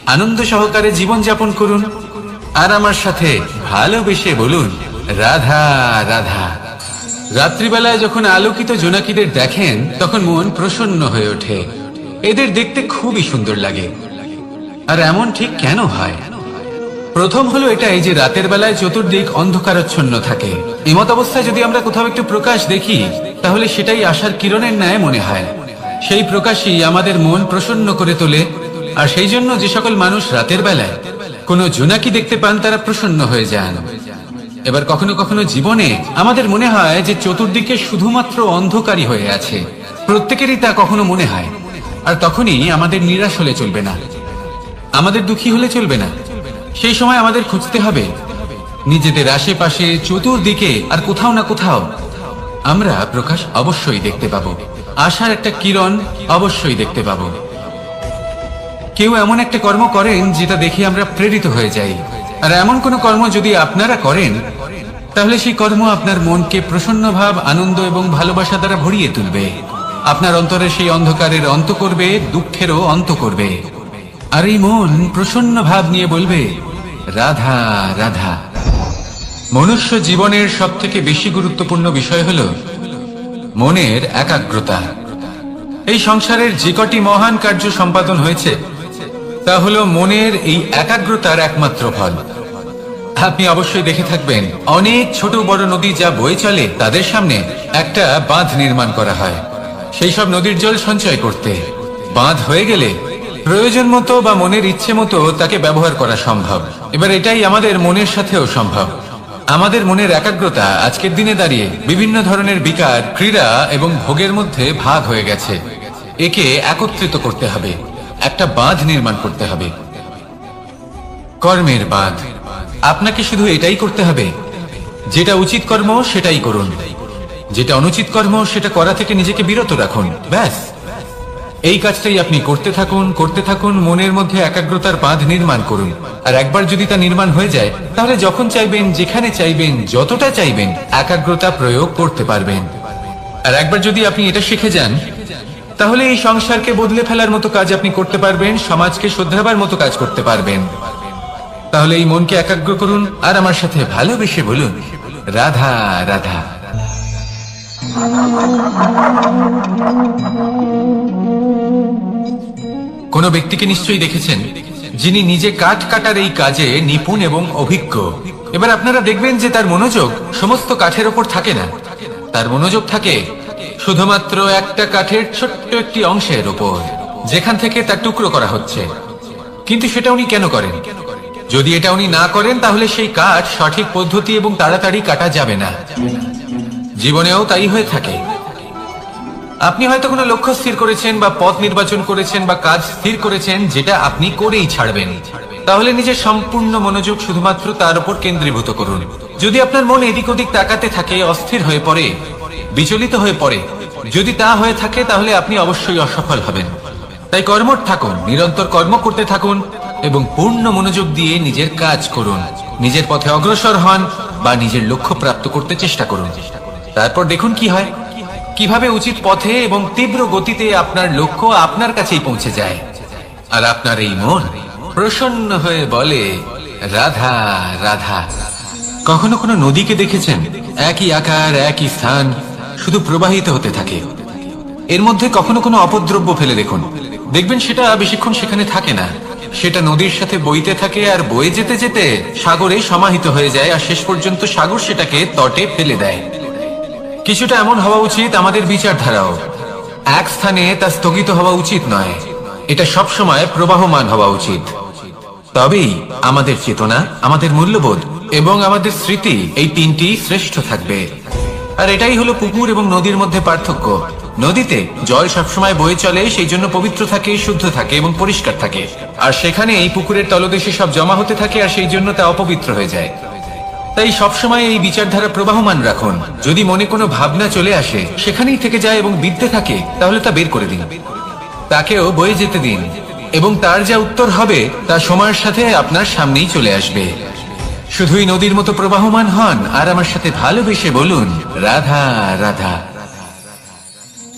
আনন্দ সহকারে জীবন যাপন করুন আর আমার সাথে ভালোবেসে বলুন, রাধা রাধা। রাত্রিবেলায় যখন আলোকিত জোনাকিদের দেখেন তখন মন প্রসন্ন হয়ে ওঠে। এদের দেখতে খুবই সুন্দর লাগে। আর এমন ঠিক কেন হয়? প্রথম হলো এটাই যে রাতের বেলায় চতুর্দিক অন্ধকারাচ্ছন্ন থাকে। এমত অবস্থায় যদি আমরা কোথাও একটু প্রকাশ দেখি তাহলে সেটাই আশার কিরণের ন্যায় মনে হয়। সেই প্রকাশই আমাদের মন প্রসন্ন করে তোলে। আর সেই জন্য যে সকল মানুষ রাতের বেলায় কোনো জোনাকি দেখতে পান তারা প্রসন্ন হয়ে যান। এবার কখনো কখনো জীবনে আমাদের মনে হয় যে চতুর্দিকে শুধুমাত্র অন্ধকারই হয়ে আছে। প্রত্যেকেরই তা কখনো মনে হয়। আর তখনই আমাদের নিরাশ হলে চলবে না, আমাদের দুঃখী হলে চলবে না। সেই সময় আমাদের খুঁজতে হবে নিজেদের আশেপাশে, চতুর্দিকে, আর কোথাও না কোথাও আমরা প্রকাশ অবশ্যই দেখতে পাবো। আশার একটা কিরণ অবশ্যই দেখতে পাবো। কেউ এমন একটা কর্ম করেন যেটা দেখে আমরা প্রেরিত হয়ে যাই। আর এমন কোন কর্ম যদি আপনারা করেন তাহলে সেই কর্ম আপনার মনকে প্রসন্ন ভাব, আনন্দ এবং ভালোবাসা দ্বারা ভরিয়ে তুলবে। আপনার অন্তরে সেই অন্ধকারের অন্ত করবে, দুঃখেরও অন্ত করবে। আর এই মন প্রসন্ন ভাব নিয়ে বলবে, রাধা রাধা। মনুষ্য জীবনের সব থেকে বেশি গুরুত্বপূর্ণ বিষয় হল মনের একাগ্রতা। এই সংসারের যে কটি মহান কার্য সম্পাদন হয়েছে তা হলো মনের এই একাগ্রতার একমাত্র ফল। আপনি অবশ্যই দেখে থাকবেন অনেক ছোট বড় নদী যা বয়ে চলে তাদের সামনে একটা বাঁধ নির্মাণ করা হয় সেই সব নদীর জল সঞ্চয় করতে। বাঁধ হয়ে গেলে প্রয়োজন মতো বা মনের ইচ্ছে মতো তাকে ব্যবহার করা সম্ভব। এবার এটাই আমাদের মনের সাথেও সম্ভব। আমাদের মনের একাগ্রতা আজকের দিনে দাঁড়িয়ে বিভিন্ন ধরনের বিকার, ক্রীড়া এবং ভোগের মধ্যে ভাগ হয়ে গেছে। একে একত্রিত করতে হবে, একটা বাঁধ নির্মাণ করতে হবে, কর্মের বাঁধ। আপনাকে শুধু এটাই করতে হবে, যেটা উচিত কর্ম সেটাই করুন, যেটা অনুচিত কর্ম সেটা করা থেকে নিজেকে বিরত রাখুন। ব্যাস, এই কাজটাই আপনি করতে থাকুন, করতে থাকুন। মনের মধ্যে একাগ্রতার বাঁধ নির্মাণ করুন। আর একবার যদি তা নির্মাণ হয়ে যায় তাহলে যখন চাইবেন, যেখানে চাইবেন, যতটা চাইবেন একাগ্রতা প্রয়োগ করতে পারবেন। আর একবার যদি আপনি এটা শিখে যান তাহলে এই সংসারকে বদলে ফেলার মতো কাজ আপনি করতে পারবেন, সমাজকে শুধরাবার মতো কাজ করতে পারবেন। তাহলে এই মনকে একাগ্র করুন আর আমার সাথে ভালোবেসে বলুন, রাধা রাধা। কোন ব্যক্তিকে নিশ্চয়ই দেখেছেন যিনি নিজে কাঠ কাটার এই কাজে নিপুণ এবং অভিজ্ঞ। এবার আপনারা দেখবেন যে তার মনোযোগ সমস্ত কাঠের ওপর থাকে না, তার মনোযোগ থাকে শুধুমাত্র একটা কাঠের ছোট্ট একটি অংশের ওপর, যেখান থেকে তার টুকরো করা হচ্ছে। কিন্তু সেটা উনি কেন করেন? যদি এটা উনি না করেন তাহলে সেই কাঠ সঠিক পদ্ধতি এবং তাড়াতাড়ি কাটা যাবে না। জীবনেও তাই হয়ে থাকে। আপনি হয়তো কোনো লক্ষ্য স্থির করেছেন বা পথ নির্বাচন করেছেন বা কাজ স্থির করেছেন যেটা আপনি করেই ছাড়বেন। তাহলে নিজের সম্পূর্ণ মনোযোগ শুধুমাত্র তার উপর কেন্দ্রীভূত করুন। যদি আপনার মন এদিক ওদিক তাকাতে থাকে, অস্থির হয়ে পড়ে, বিচলিত হয়ে পড়ে, যদি তা হয়ে থাকে তাহলে আপনি অবশ্যই অসফল হবেন। তাই কর্মঠ থাকুন, নিরন্তর কর্ম করতে থাকুন এবং পূর্ণ মনোযোগ দিয়ে নিজের কাজ করুন। নিজের পথে অগ্রসর হন বা নিজের লক্ষ্য প্রাপ্ত করতে চেষ্টা করুন। তারপর দেখুন কি হয়, কিভাবে উচিত পথে এবং তীব্র গতিতে আপনার লক্ষ্য আপনার কাছেই পৌঁছে যায়। আর আপনার এই মন প্রসন্ন হয়ে বলে, রাধা রাধা। কখনো কোনো নদীকে দেখেছেন? একই আকার, একই স্থান, শুধু প্রবাহিত হতে থাকে। এর মধ্যে কখনো কোনো অপদ্রব্য ফেলে দেখুন, দেখবেন সেটা বেশিক্ষণ সেখানে থাকে না। সেটা নদীর সাথে বইতে থাকে আর বয়ে যেতে যেতে সাগরে সমাহিত হয়ে যায়, আর শেষ পর্যন্ত সাগর সেটাকে তটে ফেলে দেয়। কিছুটা এমন হওয়া উচিত আমাদের বিচারধারাও। এক স্থানে তা স্থগিত হওয়া উচিত নয়, এটা সবসময় প্রবাহমান হওয়া উচিত। তবেই আমাদের চেতনা, আমাদের মূল্যবোধ এবং আমাদের স্মৃতি, এই তিনটি শ্রেষ্ঠ থাকবে। আর এটাই হলো পুকুর এবং নদীর মধ্যে পার্থক্য। নদীতে জল সবসময় বয়ে চলে, সেই জন্য পবিত্র থাকে, শুদ্ধ থাকে এবং পরিষ্কার থাকে। আর সেখানে এই পুকুরের তলদেশে সব জমা হতে থাকে, আর সেই জন্য তা অপবিত্র হয়ে যায়। তাই সবসময় এই বিচারধারা প্রবাহমান রাখুন। যদি মনে কোনো ভাবনা চলে আসে, সেখানেই থেকে যায় এবং বিদ্যে থাকে, তাহলে তা বের করে দিন, তাকেও বয়ে যেতে দিন, এবং তার যা উত্তর হবে তা সময়ের সাথে আপনার সামনেই চলে আসবে। শুধুই নদীর মতো প্রবাহমান হন আর আমার সাথে ভালোবেসে বলুন, রাধা রাধা।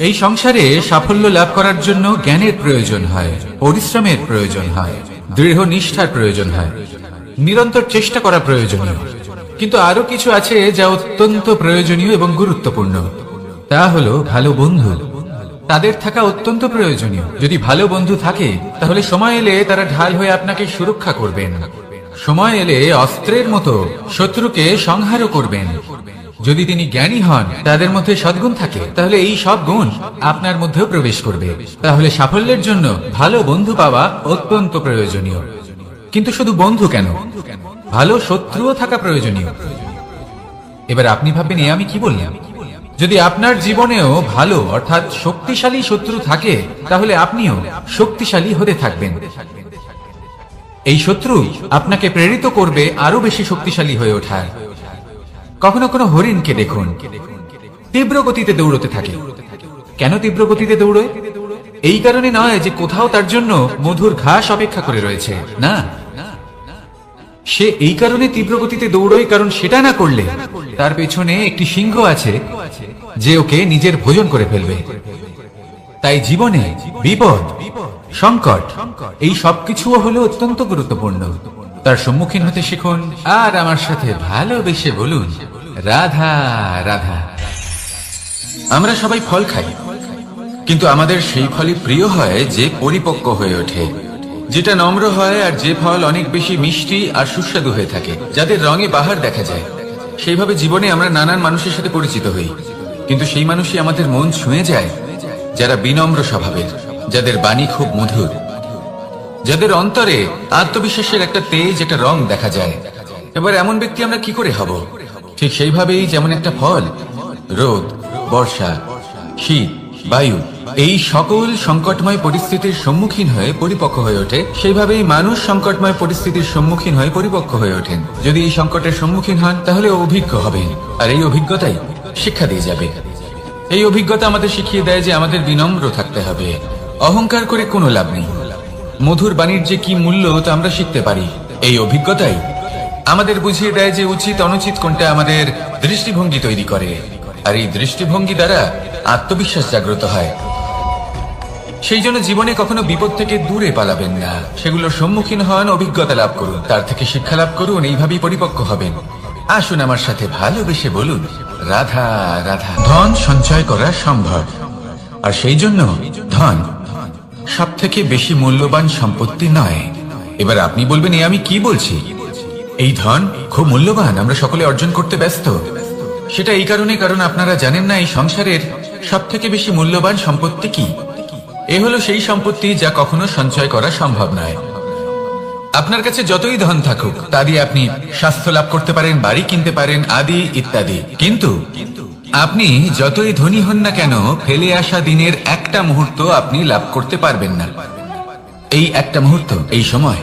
এই সংসারে সাফল্য লাভ করার জন্য জ্ঞানের প্রয়োজন হয়, পরিশ্রমের প্রয়োজন হয়, দৃঢ় নিষ্ঠার প্রয়োজন হয়, নিরন্তর চেষ্টা করা প্রয়োজনীয়। কিন্তু আরো কিছু আছে যা অত্যন্ত প্রয়োজনীয় এবং গুরুত্বপূর্ণ। তা হলো ভালো বন্ধু। তাদের থাকা অত্যন্ত প্রয়োজনীয়। যদি ভালো বন্ধু থাকে তাহলে সময় এলে তারা ঢাল হয়ে আপনাকে সুরক্ষা করবেন। সময় এলে অস্ত্রের মতো শত্রুকে সংহারও করবেন। যদি তিনি জ্ঞানী হন, তাদের মধ্যে সদ্গুণ থাকে, তাহলে এই সব গুণ আপনার মধ্যেও প্রবেশ করবে। তাহলে সাফল্যের জন্য ভালো বন্ধু পাওয়া অত্যন্ত প্রয়োজনীয়। কিন্তু শুধু বন্ধু কেন, ভালো শত্রুও থাকা প্রয়োজনীয়। এবার আপনি ভাববেন, এ আমি কি বললাম? যদি আপনার জীবনেও ভালো অর্থাৎ শক্তিশালী শত্রু থাকে, তাহলে আপনিও শক্তিশালী হতে থাকবেন। এই শত্রু আপনাকে প্রেরিত করবে আরো বেশি শক্তিশালী হয়ে ওঠার। কখনো কোনো হরিণকে দেখুন, তীব্র গতিতে দৌড়তে থাকে। কেন তীব্র গতিতে দৌড়ে? এই কারণে নয় যে কোথাও তার জন্য মধুর ঘাস অপেক্ষা করে রয়েছে, না। সে এই কারণে তীব্র গতিতে দৌড়য় কারণ সেটা না করলে তার পেছনে একটি সিংহ আছে যে ওকে নিজের ভোজন করে ফেলবে। তাই জীবনে বিপদ, সংকট, এই সবকিছুও হলো অত্যন্ত গুরুত্বপূর্ণ। তার সম্মুখীন হতে শিখুন আর আমার সাথে ভালোবেসে বলুন, রাধা রাধা। আমরা সবাই ফল খাই, কিন্তু আমাদের সেই ফলই প্রিয় হয় যে পরিপক্ক হয়ে ওঠে, যেটা নম্র হয়, আর যে ফল অনেক বেশি মিষ্টি আর সুস্বাদু হয়ে থাকে, যাদের রঙে বাহার দেখা যায়। সেইভাবে জীবনে আমরা নানান মানুষের সাথে পরিচিত হই, কিন্তু সেই মানুষই আমাদের মন ছুঁয়ে যায় যারা বিনম্র স্বভাবের, যাদের বাণী খুব মধুর, যাদের অন্তরে আত্মবিশ্বাসের একটা তেজ, একটা রং দেখা যায়। এবার এমন ব্যক্তি আমরা কি করে হব? ঠিক সেইভাবেই যেমন একটা ফল রোদ, বর্ষা, শীত, বায়ু, এই সকল সংকটময় পরিস্থিতির সম্মুখীন হয়ে পরিপক্ক হয়ে ওঠে, সেইভাবেই মানুষ সংকটময় পরিস্থিতির সম্মুখীন হয়ে পরিপক্ক হয়ে ওঠেন। যদি এই সংকটের সম্মুখীন হন তাহলে অভিজ্ঞ হবেন, আর এই অভিজ্ঞতাই শিক্ষা দিয়ে যাবে। এই অভিজ্ঞতা আমাদের শিখিয়ে দেয় যে আমাদের বিনম্র থাকতে হবে। অহংকার করে কোনো লাভ নেই। মধুর বাণীর যে কি মূল্য তা আমরা শিখতে পারি। এই অভিজ্ঞতাই আমাদের বুঝিয়ে দেয় যে উচিত অনুচিত কোনটা, আমাদের দৃষ্টিভঙ্গি তৈরি করে, আর এই দৃষ্টিভঙ্গি দ্বারা আত্মবিশ্বাস জাগ্রত হয়। সেই জন্য জীবনে কখনো বিপদ থেকে দূরে পালাবেন না, সেগুলোর সম্মুখীন হন, অভিজ্ঞতা লাভ করুন, তার থেকে শিক্ষা লাভ করুন, এইভাবেই পরিপক্ক হবেন। আসুন আমার সাথে ভালোবেসে বলুন, রাধা রাধা। ধন সঞ্চয় করা সম্ভব, আর সেই জন্য ধন সব থেকে বেশি মূল্যবান সম্পত্তি নয়। এবার আপনি বলবেন, এ আমি কি বলছি? এই ধন খুব মূল্যবান, আমরা সকলে অর্জন করতে ব্যস্ত। সেটা এই কারণে, কারণ আপনারা জানেন না এই সংসারের সব থেকে বেশি মূল্যবান সম্পত্তি কি। এ হলো সেই সম্পত্তি যা কখনো সঞ্চয় করা সম্ভব নয়। আপনার কাছে যতই ধন থাকুক তা দিয়ে আপনি স্বাস্থ্য লাভ করতে পারেন, বাড়ি কিনতে পারেন, আদি ইত্যাদি, কিন্তু আপনি যতই ধনী হন না কেন, ফেলে আসা দিনের একটা মুহূর্ত আপনি লাভ করতে পারবেন না। এই একটা মুহূর্ত, এই সময়,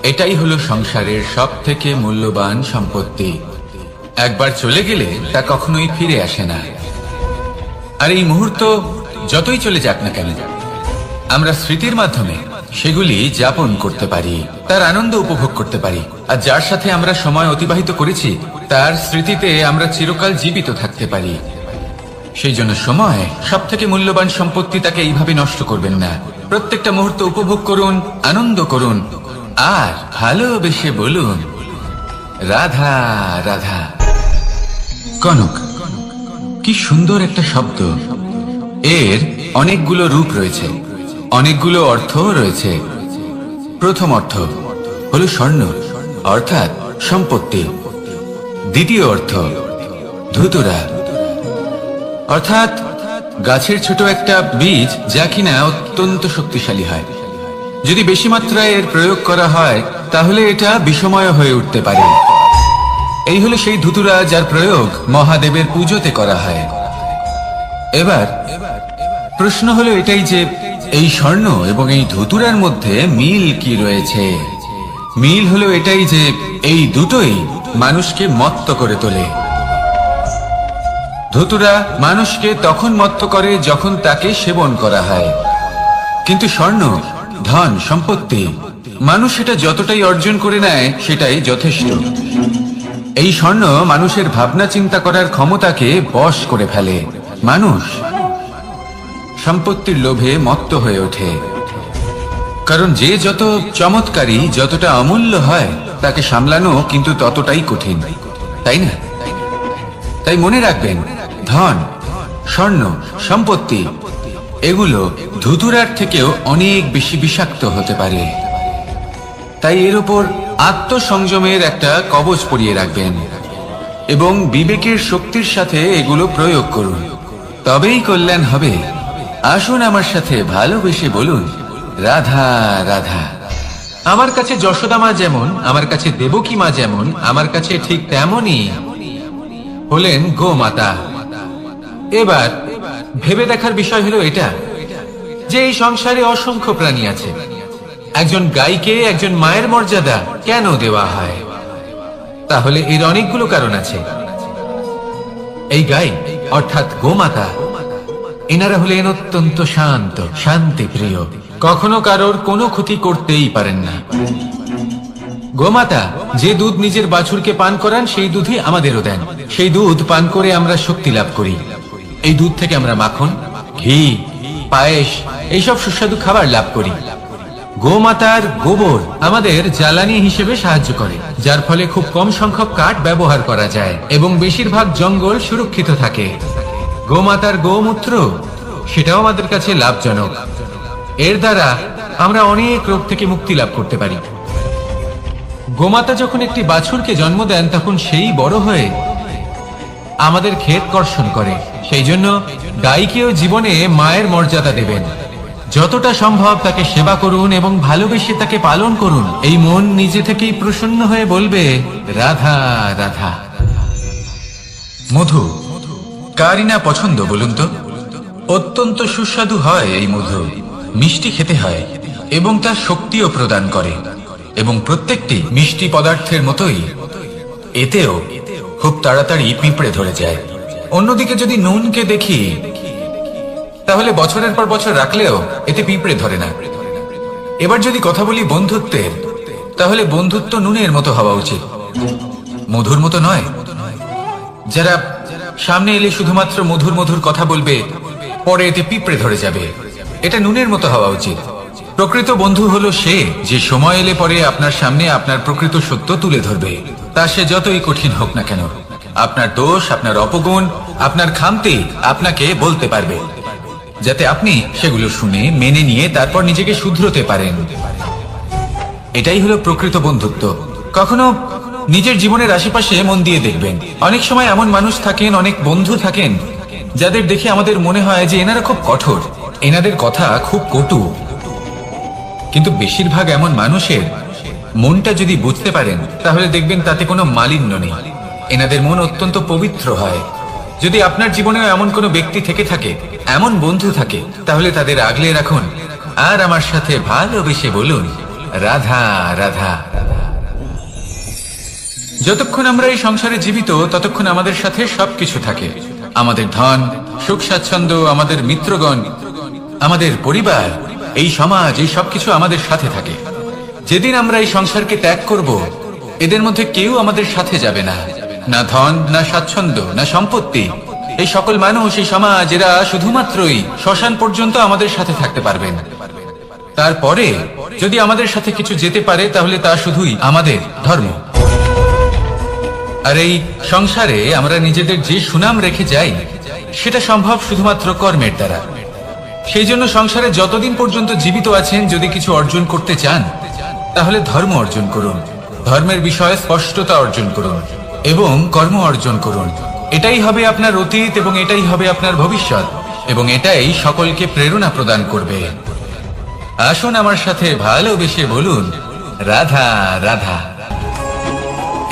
এটাই হলো সংসারের সব থেকে মূল্যবান সম্পত্তি। একবার চলে গেলে তা কখনোই ফিরে আসে না। আর এই মুহূর্ত যতই চলে যাক না কেন, আমরা স্মৃতির মাধ্যমে সেগুলি যাপন করতে পারি, তার আনন্দ উপভোগ করতে পারি। আর যার সাথে আমরা সময় অতিবাহিত করেছি তার স্মৃতিতে আমরা চিরকাল জীবিত থাকতে পারি। সেই জন্য সময় সব থেকে মূল্যবান সম্পত্তি, তাকে এইভাবে নষ্ট করবেন না। প্রত্যেকটা মুহূর্ত উপভোগ করুন, আনন্দ করুন, আর ভালোবেসে বলুন, রাধা রাধা। কনক, কি সুন্দর একটা শব্দ। এর অনেকগুলো রূপ রয়েছে, অনেকগুলো অর্থ রয়েছে। প্রথম অর্থ হলো স্বর্ণ, অর্থাৎ সম্পত্তি। দ্বিতীয় অর্থ ধুতুরা, অর্থাৎ গাছের ছোট একটা বীজ, যা কিনা অত্যন্ত শক্তিশালী হয়। যদি বেশি মাত্রায় এর প্রয়োগ করা হয় তাহলে এটা বিষময় হয়ে উঠতে পারে। এই হলো সেই ধুতুরা যার প্রয়োগ মহাদেবের পুজোতে করা হয়। এবার প্রশ্ন হলো এটাই যে এই স্বর্ণ এবং এই ধুতুরার মধ্যে মিল কি রয়েছে। মিল হলো এটাই যে এই দুটোই মানুষকে মত্ত করে তোলে। ধুতুরা মানুষকে তখন মত্ত করে যখন তাকে সেবন করা হয়, কিন্তু স্বর্ণ, ধন, সম্পত্তি, মানুষ সেটা যতটাই অর্জন করে নেয় সেটাই যথেষ্ট। এই স্বর্ণ মানুষের ভাবনা চিন্তা করার ক্ষমতাকে বশ করে ফেলে। মানুষ সম্পত্তির লোভে মত্ত হয়ে ওঠে, কারণ যে যত চমৎকারী, যতটা অমূল্য হয় তাকে সামলানো কিন্তু ততটাই কঠিন, তাই না? তাই মনে রাখবেন, ধন, স্বর্ণ, সম্পত্তি এগুলো ধুতুরার থেকেও অনেক বেশি বিষাক্ত হতে পারে। তাই এর উপর আত্মসংযমের একটা কবচ পরিয়ে রাখবেন এবং বিবেকের শক্তির সাথে এগুলো প্রয়োগ করুন, তবেই কল্যাণ হবে। আসুন আমার সাথে ভালোবেসে বলুন, রাধা রাধা। আমার কাছে যশোদা মা যেমন, আমার কাছে দেবকী মা যেমন, আমার কাছে ঠিক তেমনই হলেন গোমাতা। এবার ভেবে দেখার বিষয় হলো এটা যে এই সংসারে অসংখ্য প্রাণী আছে, একজন গাইকে একজন মায়ের মর্যাদা কেন দেওয়া হয়? তাহলে এর অনেকগুলো কারণ আছে। এই গাই অর্থাৎ গোমাতা, এনারা হলেন অত্যন্ত শান্ত, শান্তি প্রিয়, কখনো কারোর কোনো ক্ষতি করতেই পারেন না। গোমাতা যে দুধ নিজের বাছুরকে পান করান সেই দুধই আমাদেরও দেন। সেই দুধ পান করে আমরা শক্তি লাভ করি। এই দুধ থেকে আমরা মাখন, ঘি, পায়েস, এইসব সুস্বাদু খাবার লাভ করি। গোমাতার গোবর আমাদের জ্বালানি হিসেবে সাহায্য করে, যার ফলে খুব কম সংখ্যক কাঠ ব্যবহার করা যায় এবং বেশিরভাগ জঙ্গল সুরক্ষিত থাকে। গোমাতার গোমূত্র, সেটাও আমাদের কাছে লাভজনক। এর দ্বারা আমরা অনেক রোগ থেকে মুক্তি লাভ করতে পারি। গোমাতা যখন একটি বাছুরকে জন্ম দেন তখন সেই বড় হয়ে আমাদের ক্ষেত কর্ষণ করে। সেই জন্য গাইকেও জীবনে মায়ের মর্যাদা দেবেন। যতটা সম্ভব তাকে সেবা করুন এবং ভালোবেসে তাকে পালন করুন। এই মন নিজে থেকেই প্রসন্ন হয়ে বলবে, রাধা রাধা। মধু কারই না পছন্দ বলুন তো? অত্যন্ত সুস্বাদু হয় এই মধু, মিষ্টি খেতে হয় এবং তা শক্তিও প্রদান করে। এবং প্রত্যেকটি মিষ্টি পদার্থের মতোই এতেও খুব তাড়াতাড়ি পিঁপড়ে ধরে যায়। অন্যদিকে যদি নুনকে দেখি তাহলে বছরের পর বছর রাখলেও এতে পিঁপড়ে ধরে না। এবার যদি কথা বলি বন্ধুত্বের, তাহলে বন্ধুত্ব নুনের মতো হওয়া উচিত, মধুর মতো নয়। যারা সামনে এলে শুধুমাত্র মধুর মধুর কথা বলবে, পরে এতে পিঁপড়ে ধরে যাবে। এটা নুনের মতো হওয়া উচিত। প্রকৃত বন্ধু হলো সে যে সময় এলে পরে আপনার সামনে আপনার প্রকৃত সত্য তুলে ধরবে, তা সে যতই কঠিন হোক না কেন। আপনার দোষ, আপনার অপগুণ, আপনার খামতি আপনাকে বলতে পারবে, যাতে আপনি সেগুলো শুনে মেনে নিয়ে তারপর নিজেকে শুধরোতে পারেন। এটাই হলো প্রকৃত বন্ধুত্ব। কখনো নিজের জীবনের আশেপাশে মন দিয়ে দেখবেন, অনেক সময় এমন মানুষ থাকেন, অনেক বন্ধু থাকেন যাদের দেখে আমাদের মনে হয় যে এনারা খুব কঠোর, এনাদের কথা খুব কটু। কিন্তু বেশিরভাগ এমন মানুষের মনটা যদি বুঝতে পারেন তাহলে দেখবেন তাতে কোনো মালিন্য নেই, এনাদের মন অত্যন্ত পবিত্র হয়। যদি আপনার জীবনেও এমন কোনো ব্যক্তি থেকে থাকে, এমন বন্ধু থাকে, তাহলে তাদের আগলে রাখুন আর আমার সাথে ভালোবেসে বলুন, রাধা রাধা। যতক্ষণ আমরা এই সংসারে জীবিত ততক্ষণ আমাদের সাথে সবকিছু থাকে, আমাদের ধন, সুখ স্বাচ্ছন্দ্য, আমাদের মিত্রগণ, আমাদের পরিবার, এই সমাজ, এই সবকিছু আমাদের সাথে থাকে। যেদিন আমরা এই সংসারকে ত্যাগ করব, এদের মধ্যে কেউ আমাদের সাথে যাবে না, না ধন, না স্বাচ্ছন্দ্য, না সম্পত্তি। এই সকল মানুষ, এই সমাজ, এরা শুধুমাত্রই শ্মশান পর্যন্ত আমাদের সাথে থাকতে পারবেন। তারপরে যদি আমাদের সাথে কিছু যেতে পারে তাহলে তা শুধুই আমাদের ধর্ম। আর এই সংসারে আমরা নিজেদের যে সুনাম রেখে যাই সেটা সম্ভব শুধুমাত্র কর্মের দ্বারা। সেই জন্য সংসারে যতদিন পর্যন্ত জীবিত আছেন, যদি কিছু অর্জন করতে চান তাহলে ধর্ম অর্জন করুন, ধর্মের বিষয়ে স্পষ্টতা অর্জন করুন এবং কর্ম অর্জন করুন। এটাই হবে আপনার অতীত এবং এটাই হবে আপনার ভবিষ্যৎ, এবং এটাই সকলকে প্রেরণা প্রদান করবে। আসুন আমার সাথে ভালোবেসে বলুন, রাধা রাধা।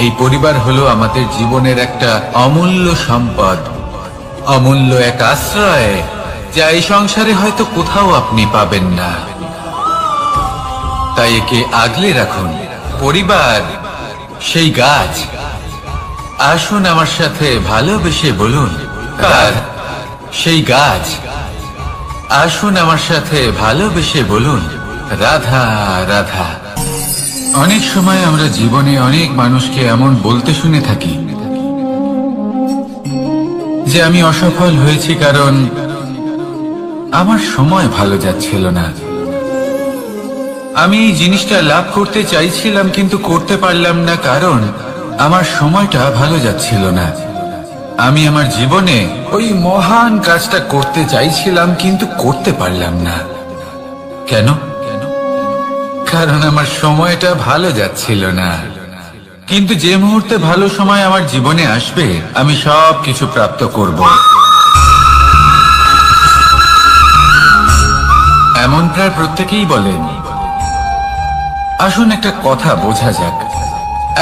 এই পরিবার হলো আমাদের জীবনের একটা অমূল্য সম্পদ, অমূল্য এক আশ্রয়, যা এই সংসারে হয়তো কোথাও আপনি পাবেন না। তাই একে আগলে রাখুন। পরিবার সেই গাছ। আসুন আমার সাথে ভালোবেসে বলুন, কার সেই গাছ। আসুন আমার সাথে ভালোবেসে বলুন, রাধা রাধা। অনেক সময় আমরা জীবনে অনেক মানুষকে এমন বলতে শুনে থাকি যে আমি অসফল হয়েছি কারণ আমার সময় ভালো যাচ্ছিল না, আমি এই জিনিসটা লাভ করতে চাইছিলাম কিন্তু করতে পারলাম না কারণ আমার সময়টা ভালো যাচ্ছিল না, আমি আমার জীবনে ওই মহান কাজটা করতে চাইছিলাম কিন্তু করতে পারলাম না। কেন? কারণ আমার সময়টা ভালো যাচ্ছিল না। কিন্তু যে মুহূর্তে ভালো সময় আমার জীবনে আসবে, আমি সব কিছু প্রাপ্ত করব। এমন প্রায় প্রত্যেকেই বলেন। আসুন একটা কথা বোঝা যাক।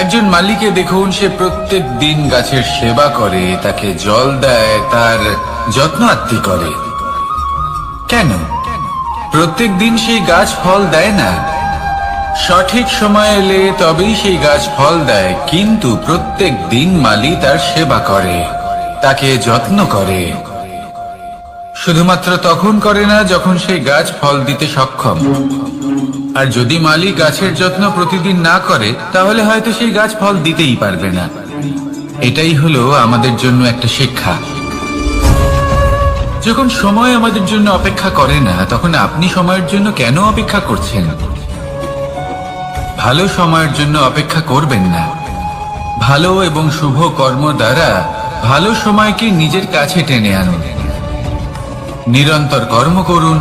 একজন মালিকে দেখুন, সে প্রত্যেক দিন গাছের সেবা করে, তাকে জল দেয়, তার যত্ন আত্তি করে। কেন? প্রত্যেক দিন সেই গাছ ফল দেয় না, সঠিক সময় এলে তবেই সেই গাছ ফল দেয়, কিন্তু প্রত্যেক দিন মালি তার সেবা করে, তাকে যত্ন করে। শুধুমাত্র তখন করে না যখন সেই গাছ ফল দিতে সক্ষম। আর যদি মালি গাছের যত্ন প্রতিদিন না করে তাহলে হয়তো সেই গাছ ফল দিতেই পারবে না। এটাই হলো আমাদের জন্য একটা শিক্ষা। যখন সময় আমাদের জন্য অপেক্ষা করে না, তখন আপনি সময়ের জন্য কেন অপেক্ষা করছেন? ভালো সময়ের জন্য অপেক্ষা করবেন না। ভালো এবং শুভ কর্ম দ্বারা ভালো সময়কে নিজের কাছে টেনে আনুন। নিরন্তর কর্ম করুন,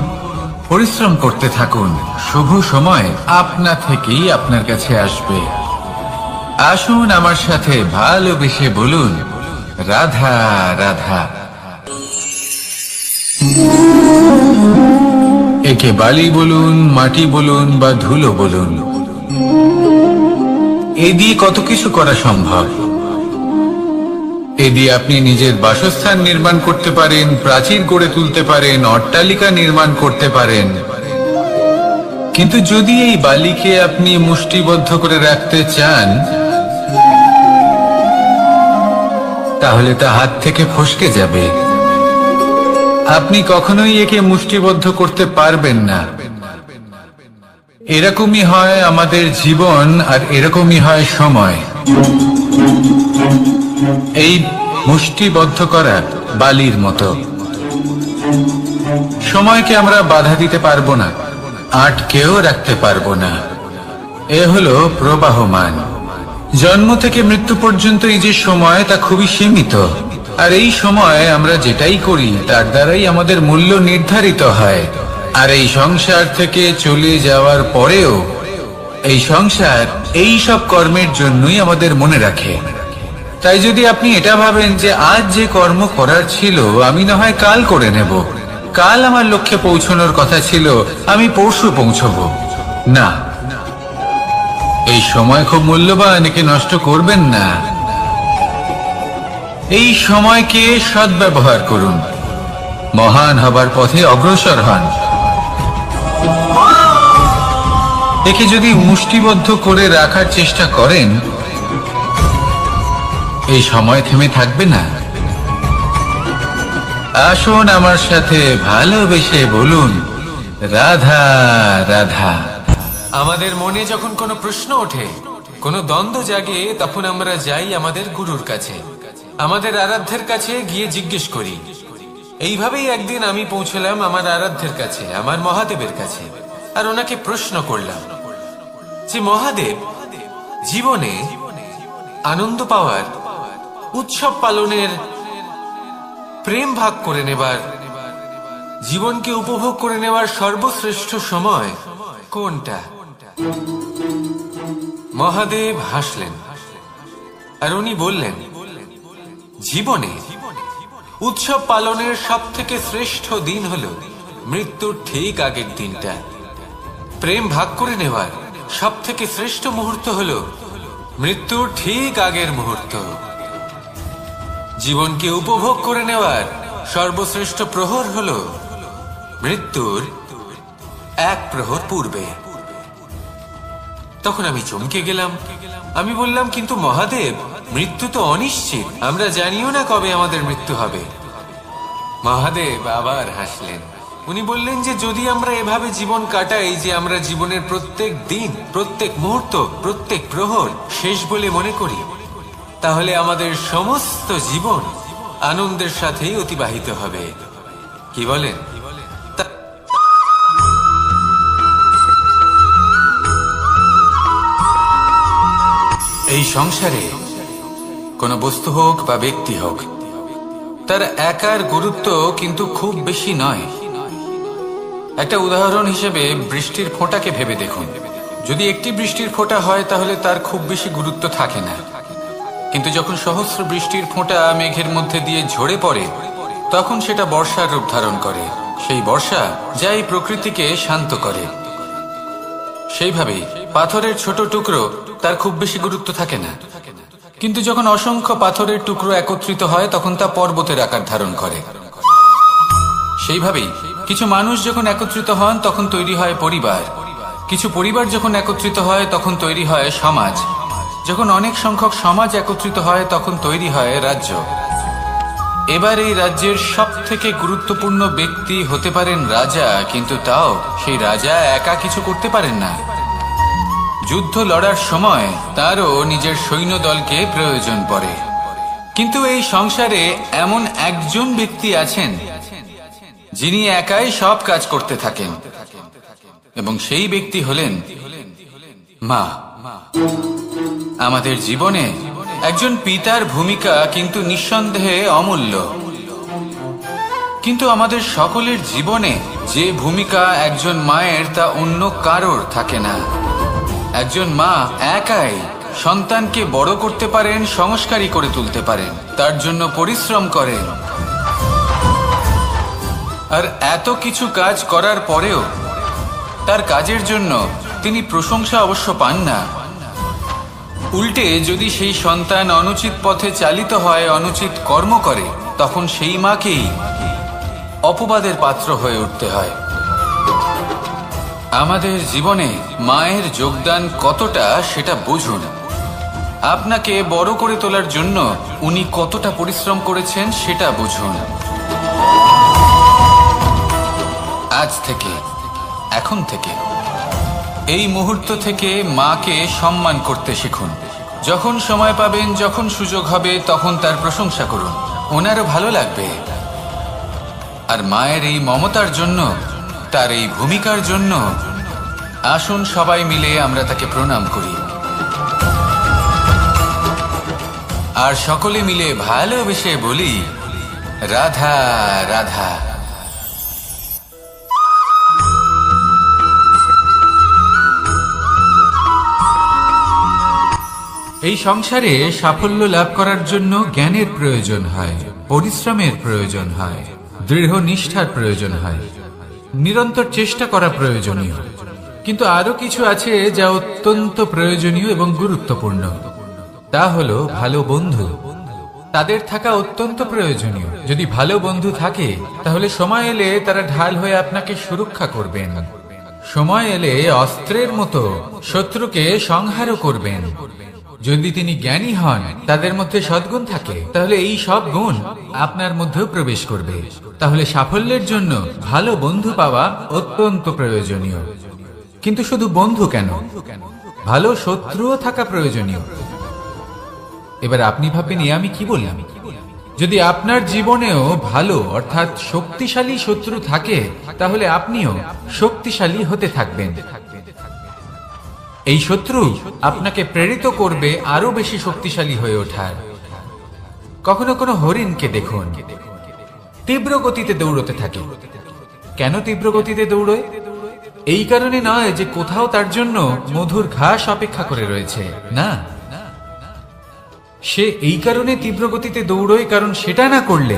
পরিশ্রম করতে থাকুন, শুভ সময় আপনা থেকেই আপনার কাছে আসবে। আসুন আমার সাথে ভালোবেসে বলুন, রাধা রাধা। একে বালি বলুন, মাটি বলুন বা ধুলো বলুন, এ দিয়ে কত কিছু করা সম্ভব। এ দিয়ে আপনি নিজের বাসস্থান নির্মাণ করতে পারেন, প্রাচীর গড়ে তুলতে পারেন, অট্টালিকা নির্মাণ করতে পারেন। কিন্তু যদি এই বালিকে আপনি মুষ্টিবদ্ধ করে রাখতে চান, তাহলে তা হাত থেকে ফসকে যাবে। আপনি কখনোই একে মুষ্টিবদ্ধ করতে পারবেন না। এরকমই হয় আমাদের জীবন, আর এরকমই হয় সময়। এই মুষ্টিবদ্ধ করা বালির মতো। সময়কে আমরা বাধা দিতে পারবো না, আটকেও রাখতে পারবো না। এ হলো প্রবাহমান। জন্ম থেকে মৃত্যু পর্যন্ত এই যে সময়, তা খুবই সীমিত। আর এই সময় আমরা যেটাই করি তার দ্বারাই আমাদের মূল্য নির্ধারিত হয়। আর এই সংসার থেকে চলে যাওয়ার পরেও এই সংসার এই সব কর্মের জন্যই আমাদের মনে রাখে। তাই যদি আপনি এটা ভাবেন যে আজ যে কর্ম করার ছিল আমি না হয় কাল করে নেব, কাল আমার লক্ষ্যে পৌঁছানোর কথা ছিল আমি পরশু পৌঁছবো, না, এই সময় খুব মূল্যবান, একে নষ্ট করবেন না। এই সময়কে সদ্ব্যবহার করুন, মহান হবার পথে অগ্রসর হন। একে যদি মুষ্টিবদ্ধ করে রাখার চেষ্টা করেন, এই সময় থেমে থাকবে না। আসুন আমার সাথে ভালোবেসে বলুন, রাধা রাধা। আমাদের মনে যখন কোনো প্রশ্ন ওঠে, কোনো দ্বন্দ্ব জাগে, তখন আমরা যাই আমাদের গুরুর কাছে, আমাদের আরাধ্যের কাছে গিয়ে জিজ্ঞেস করি। এইভাবেই একদিন আমি পৌঁছলাম আমার আরাধ্যের কাছে, আমার মহাদেবের কাছে, আর ওনাকে প্রশ্ন করলাম যে মহাদেব, জীবনে আনন্দ পাওয়ার, উৎসব পালনের, প্রেম ভাগ করে নেবার, জীবনকে উপভোগ করে নেওয়ার সর্বশ্রেষ্ঠ সময় কোনটা? মহাদেব হাসলেন আর উনি বললেন, জীবনে উৎসব পালনের সব থেকে শ্রেষ্ঠ দিন হলো মৃত্যুর ঠিক আগের দিনটা। প্রেম ভাগ করে নেওয়ার সব থেকে শ্রেষ্ঠ মুহূর্ত হলো মৃত্যুর ঠিক আগের মুহূর্ত। জীবনকে উপভোগ করে নেওয়ার সর্বশ্রেষ্ঠ প্রহর হলো মৃত্যুর এক প্রহর পূর্বে। তখন আমি চমকে গেলাম। আমি বললাম, কিন্তু মহাদেব, মৃত্যু তো অনিশ্চিত, আমরা জানিও না কবে আমাদের মৃত্যু হবে। মহাদেব আবার হাসলেন। উনি বললেন যে যদি আমরা এভাবে জীবন কাটাই যে আমরা জীবনের প্রত্যেক দিন, প্রত্যেক মুহূর্ত, প্রত্যেক প্রহর শেষ বলে মনে করি, তাহলে আমাদের সমস্ত জীবন আনন্দের সাথেই অতিবাহিত হবে। কি বলেন? এই সংসারে কোনো বস্তু হোক বা ব্যক্তি হোক, তার একার গুরুত্ব কিন্তু খুব বেশি নয়। একটা উদাহরণ হিসেবে বৃষ্টির ফোঁটাকে ভেবে দেখুন। যদি একটি বৃষ্টির ফোঁটা হয় তাহলে তার খুব বেশি গুরুত্ব থাকে না, কিন্তু যখন সহস্র বৃষ্টির ফোঁটা মেঘের মধ্যে দিয়ে ঝরে পড়ে, তখন সেটা বর্ষার রূপ ধারণ করে। সেই বর্ষা যা এই প্রকৃতিকে শান্ত করে। সেইভাবেই পাথরের ছোট টুকরো, তার খুব বেশি গুরুত্ব থাকে না, কিন্তু যখন অসংখ্য পাথরের টুকরো একত্রিত হয় তখন তা পর্বতের আকার ধারণ করে। সেইভাবেই কিছু মানুষ যখন একত্রিত হন তখন তৈরি হয় পরিবার, কিছু পরিবার যখন একত্রিত হয় তখন তৈরি হয় সমাজ, যখন অনেক সংখ্যক সমাজ একত্রিত হয় তখন তৈরি হয় রাজ্য। এবার এই রাজ্যের সব থেকে গুরুত্বপূর্ণ ব্যক্তি হতে পারেন রাজা, কিন্তু তাও সেই রাজা একা কিছু করতে পারেন না। যুদ্ধ লড়ার সময় তারও নিজের সৈন্যদলকে প্রয়োজন পড়ে। কিন্তু এই সংসারে এমন একজন ব্যক্তি আছেন যিনি একাই সব কাজ করতে থাকেন, এবং সেই ব্যক্তি হলেন মা। আমাদের জীবনে একজন পিতার ভূমিকা কিন্তু নিঃসন্দেহে অমূল্য, কিন্তু আমাদের সকলের জীবনে যে ভূমিকা একজন মায়ের তা অন্য কারোর থাকে না। একজন মা একাই সন্তানকে বড় করতে পারেন, সংস্কারী করে তুলতে পারেন, তার জন্য পরিশ্রম করেন। আর এত কিছু কাজ করার পরেও তার কাজের জন্য তিনি প্রশংসা অবশ্য পান না। উল্টে যদি সেই সন্তান অনুচিত পথে চালিত হয়, অনুচিত কর্ম করে, তখন সেই মাকেই অপবাদের পাত্র হয়ে উঠতে হয়। আমাদের জীবনে মায়ের যোগদান কতটা সেটা বুঝুন। আপনাকে বড় করে তোলার জন্য উনি কতটা পরিশ্রম করেছেন সেটা বুঝুন। আজ থেকে, এখন থেকে, এই মুহূর্ত থেকে মাকে সম্মান করতে শিখুন। যখন সময় পাবেন, যখন সুযোগ হবে, তখন তার প্রশংসা করুন, ওনারও ভালো লাগবে। আর মায়ের এই মমতার জন্য, তার এই ভূমিকার জন্য আসুন সবাই মিলে আমরা তাকে প্রণাম করি আর সকলে মিলে ভালোবেসে বলি, রাধা রাধা। এই সংসারে সাফল্য লাভ করার জন্য জ্ঞানের প্রয়োজন হয়, পরিশ্রমের প্রয়োজন হয়, দৃঢ় নিষ্ঠার প্রয়োজন হয়, নিরন্তর চেষ্টা করা প্রয়োজনীয়। কিন্তু আরো কিছু আছে যা অত্যন্ত প্রয়োজনীয় এবং গুরুত্বপূর্ণ। তা হলো ভালো বন্ধু। তাদের থাকা অত্যন্ত প্রয়োজনীয়। যদি ভালো বন্ধু থাকে তাহলে সময় এলে তারা ঢাল হয়ে আপনাকে সুরক্ষা করবেন। সময় এলে অস্ত্রের মতো শত্রুকে সংহারও করবেন। যদি তিনি জ্ঞানী হন, তাদের মধ্যে সদ্গুণ থাকে, তাহলে এই সব গুণ আপনার মধ্যেও প্রবেশ করবে। তাহলে সাফল্যের জন্য ভালো বন্ধু পাওয়া অত্যন্ত প্রয়োজনীয়। কিন্তু শুধু বন্ধু কেন, ভালো শত্রুও থাকা প্রয়োজনীয়। এবার আপনি ভাববেন, আমি কি বললাম? যদি আপনার জীবনেও ভালো অর্থাৎ শক্তিশালী শত্রু থাকে, তাহলে আপনিও শক্তিশালী হতে থাকবেন। এই শত্রু আপনাকে প্রেরিত করবে আরো বেশি শক্তিশালী হয়ে ওঠার। কখনো কোনো হরিণকে দেখুন, তীব্র গতিতে দৌড়তে থাকে। কেন তীব্র গতিতে দৌড়য়? এই কারণে নয় যে কোথাও তার জন্য মধুর ঘাস অপেক্ষা করে রয়েছে, না। সে এই কারণে তীব্র গতিতে দৌড়য় কারণ সেটা না করলে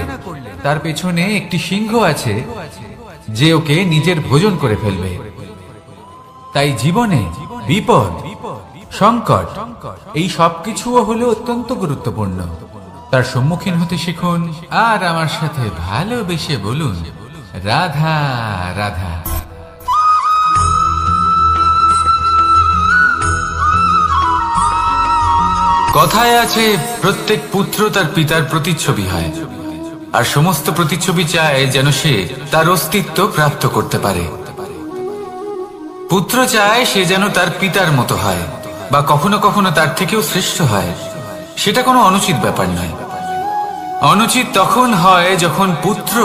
তার পেছনে একটি সিংহ আছে যে ওকে নিজের ভোজন করে ফেলবে। তাই জীবনে বিপদ, সংকট, এই সবকিছুও হলো অত্যন্ত গুরুত্বপূর্ণ। তার সম্মুখীন হতে শিখুন আর আমার সাথে ভালোবেসে বলুন, রাধা রাধা। কথায় আছে, প্রত্যেক পুত্র তার পিতার প্রতিচ্ছবি হয়, আর সমস্ত প্রতিচ্ছবি চায় যেন সে তার অস্তিত্ব প্রাপ্ত করতে পারে। পুত্র চায় সে যেন তার পিতার মতো হয়, বা কখনো কখনো তার থেকেও শ্রেষ্ঠ হয়। সেটা কোনো অনুচিত ব্যাপার নয়। অনুচিত তখন হয় যখন পুত্র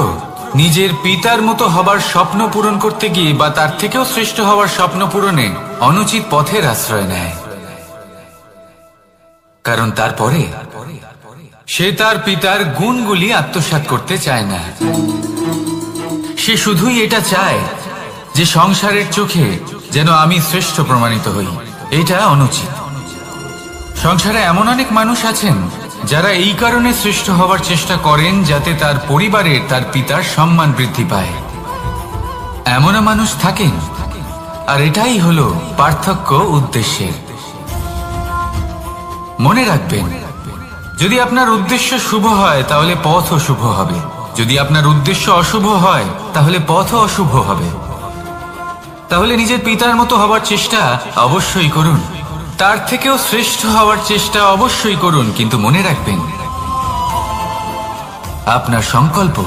নিজের পিতার মতো হবার স্বপ্ন পূরণ করতে গিয়ে বা তার থেকেও শ্রেষ্ঠ হওয়ার স্বপ্ন পূরণে অনুচিত পথের আশ্রয় নেয়। কারণ তারপরে সে তার পিতার গুণগুলি আত্মসাৎ করতে চায় না। সে শুধুই এটা চায় যে সংসারের চোখে যেন আমি শ্রেষ্ঠ প্রমাণিত হই। এটা অনুচিত। সংসারে এমন অনেক মানুষ আছেন যারা এই কারণে শ্রেষ্ঠ হওয়ার চেষ্টা করেন যাতে তার পরিবারের, তার পিতার সম্মান বৃদ্ধি পায়। এমনও মানুষ থাকেন, আর এটাই হলো পার্থক্য উদ্দেশ্যের। মনে রাখবেন, যদি আপনার উদ্দেশ্য শুভ হয় তাহলে পথও শুভ হবে। যদি আপনার উদ্দেশ্য অশুভ হয় তাহলে পথও অশুভ হবে। তাহলে নিজের পিতার মতো হবার চেষ্টা অবশ্যই করুন, তার থেকেও শ্রেষ্ঠ হওয়ার চেষ্টা অবশ্যই করুন। কিন্তু মনে রাখবেন, আপনার সংকল্প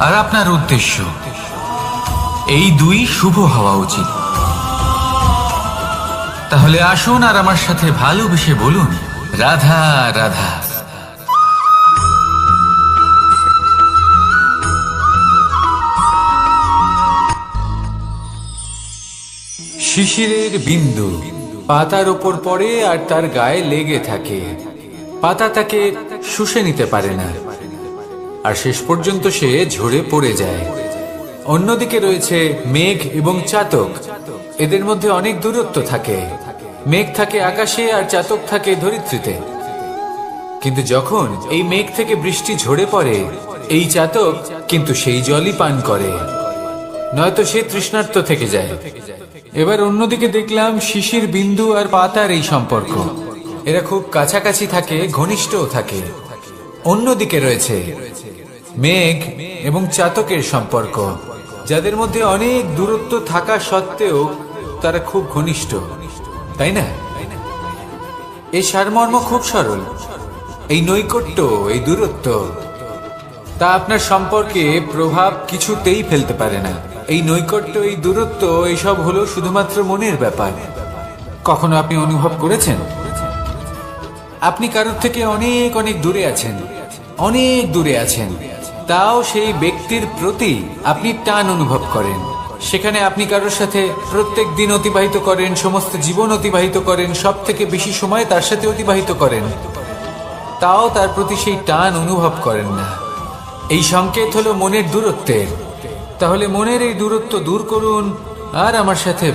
আর আপনার উদ্দেশ্য এই দুই শুভ হওয়া উচিত। তাহলে আসুন আর আমার সাথে ভালোবেসে বলুন, রাধা রাধা। শিশিরের বিন্দু পাতার ওপর পড়ে আর তার গায়ে লেগে থাকে। পাতা তাকে শুষে নিতে পারে না, আর শেষ পর্যন্ত সে ঝরে পড়ে যায়। অন্যদিকে রয়েছে মেঘ এবং চাতক। এদের মধ্যে অনেক দূরত্ব থাকে। মেঘ থাকে আকাশে আর চাতক থাকে ধরিত্রীতে। কিন্তু যখন এই মেঘ থেকে বৃষ্টি ঝরে পড়ে, এই চাতক কিন্তু সেই জলই পান করে, নয়তো সে তৃষ্ণার্ত থেকে যায়। এবার অন্যদিকে দেখলাম শিশির বিন্দু আর পাতার এই সম্পর্ক। এরা খুব কাছাকাছি থাকে, ঘনিষ্ঠও থাকে। অন্যদিকে রয়েছে মেঘ এবং চাতকের সম্পর্ক, যাদের মধ্যে অনেক দূরত্ব থাকা সত্ত্বেও তারা খুব ঘনিষ্ঠ, তাই না? এই সারমর্ম খুব সরল। এই নৈকট্য, এই দূরত্ব, তা আপনার সম্পর্কে প্রভাব কিছুতেই ফেলতে পারে না। এই নৈকট্য, এই দূরত্ব, এইসব হলো শুধুমাত্র মনের ব্যাপার। কখনো আপনি অনুভব করেছেন আপনি কারোর থেকে অনেক অনেক দূরে আছেন, অনেক দূরে আছেন, তাও সেই ব্যক্তির প্রতি আপনি টান অনুভব করেন। সেখানে আপনি কারোর সাথে প্রত্যেক দিন অতিবাহিত করেন, সমস্ত জীবন অতিবাহিত করেন, সব থেকে বেশি সময় তার সাথে অতিবাহিত করেন, তাও তার প্রতি সেই টান অনুভব করেন না। এই সংকেত হলো মনের দূরত্বের। তাহলে মনের এই দূরত্ব দূর করুন আর আমার সাথে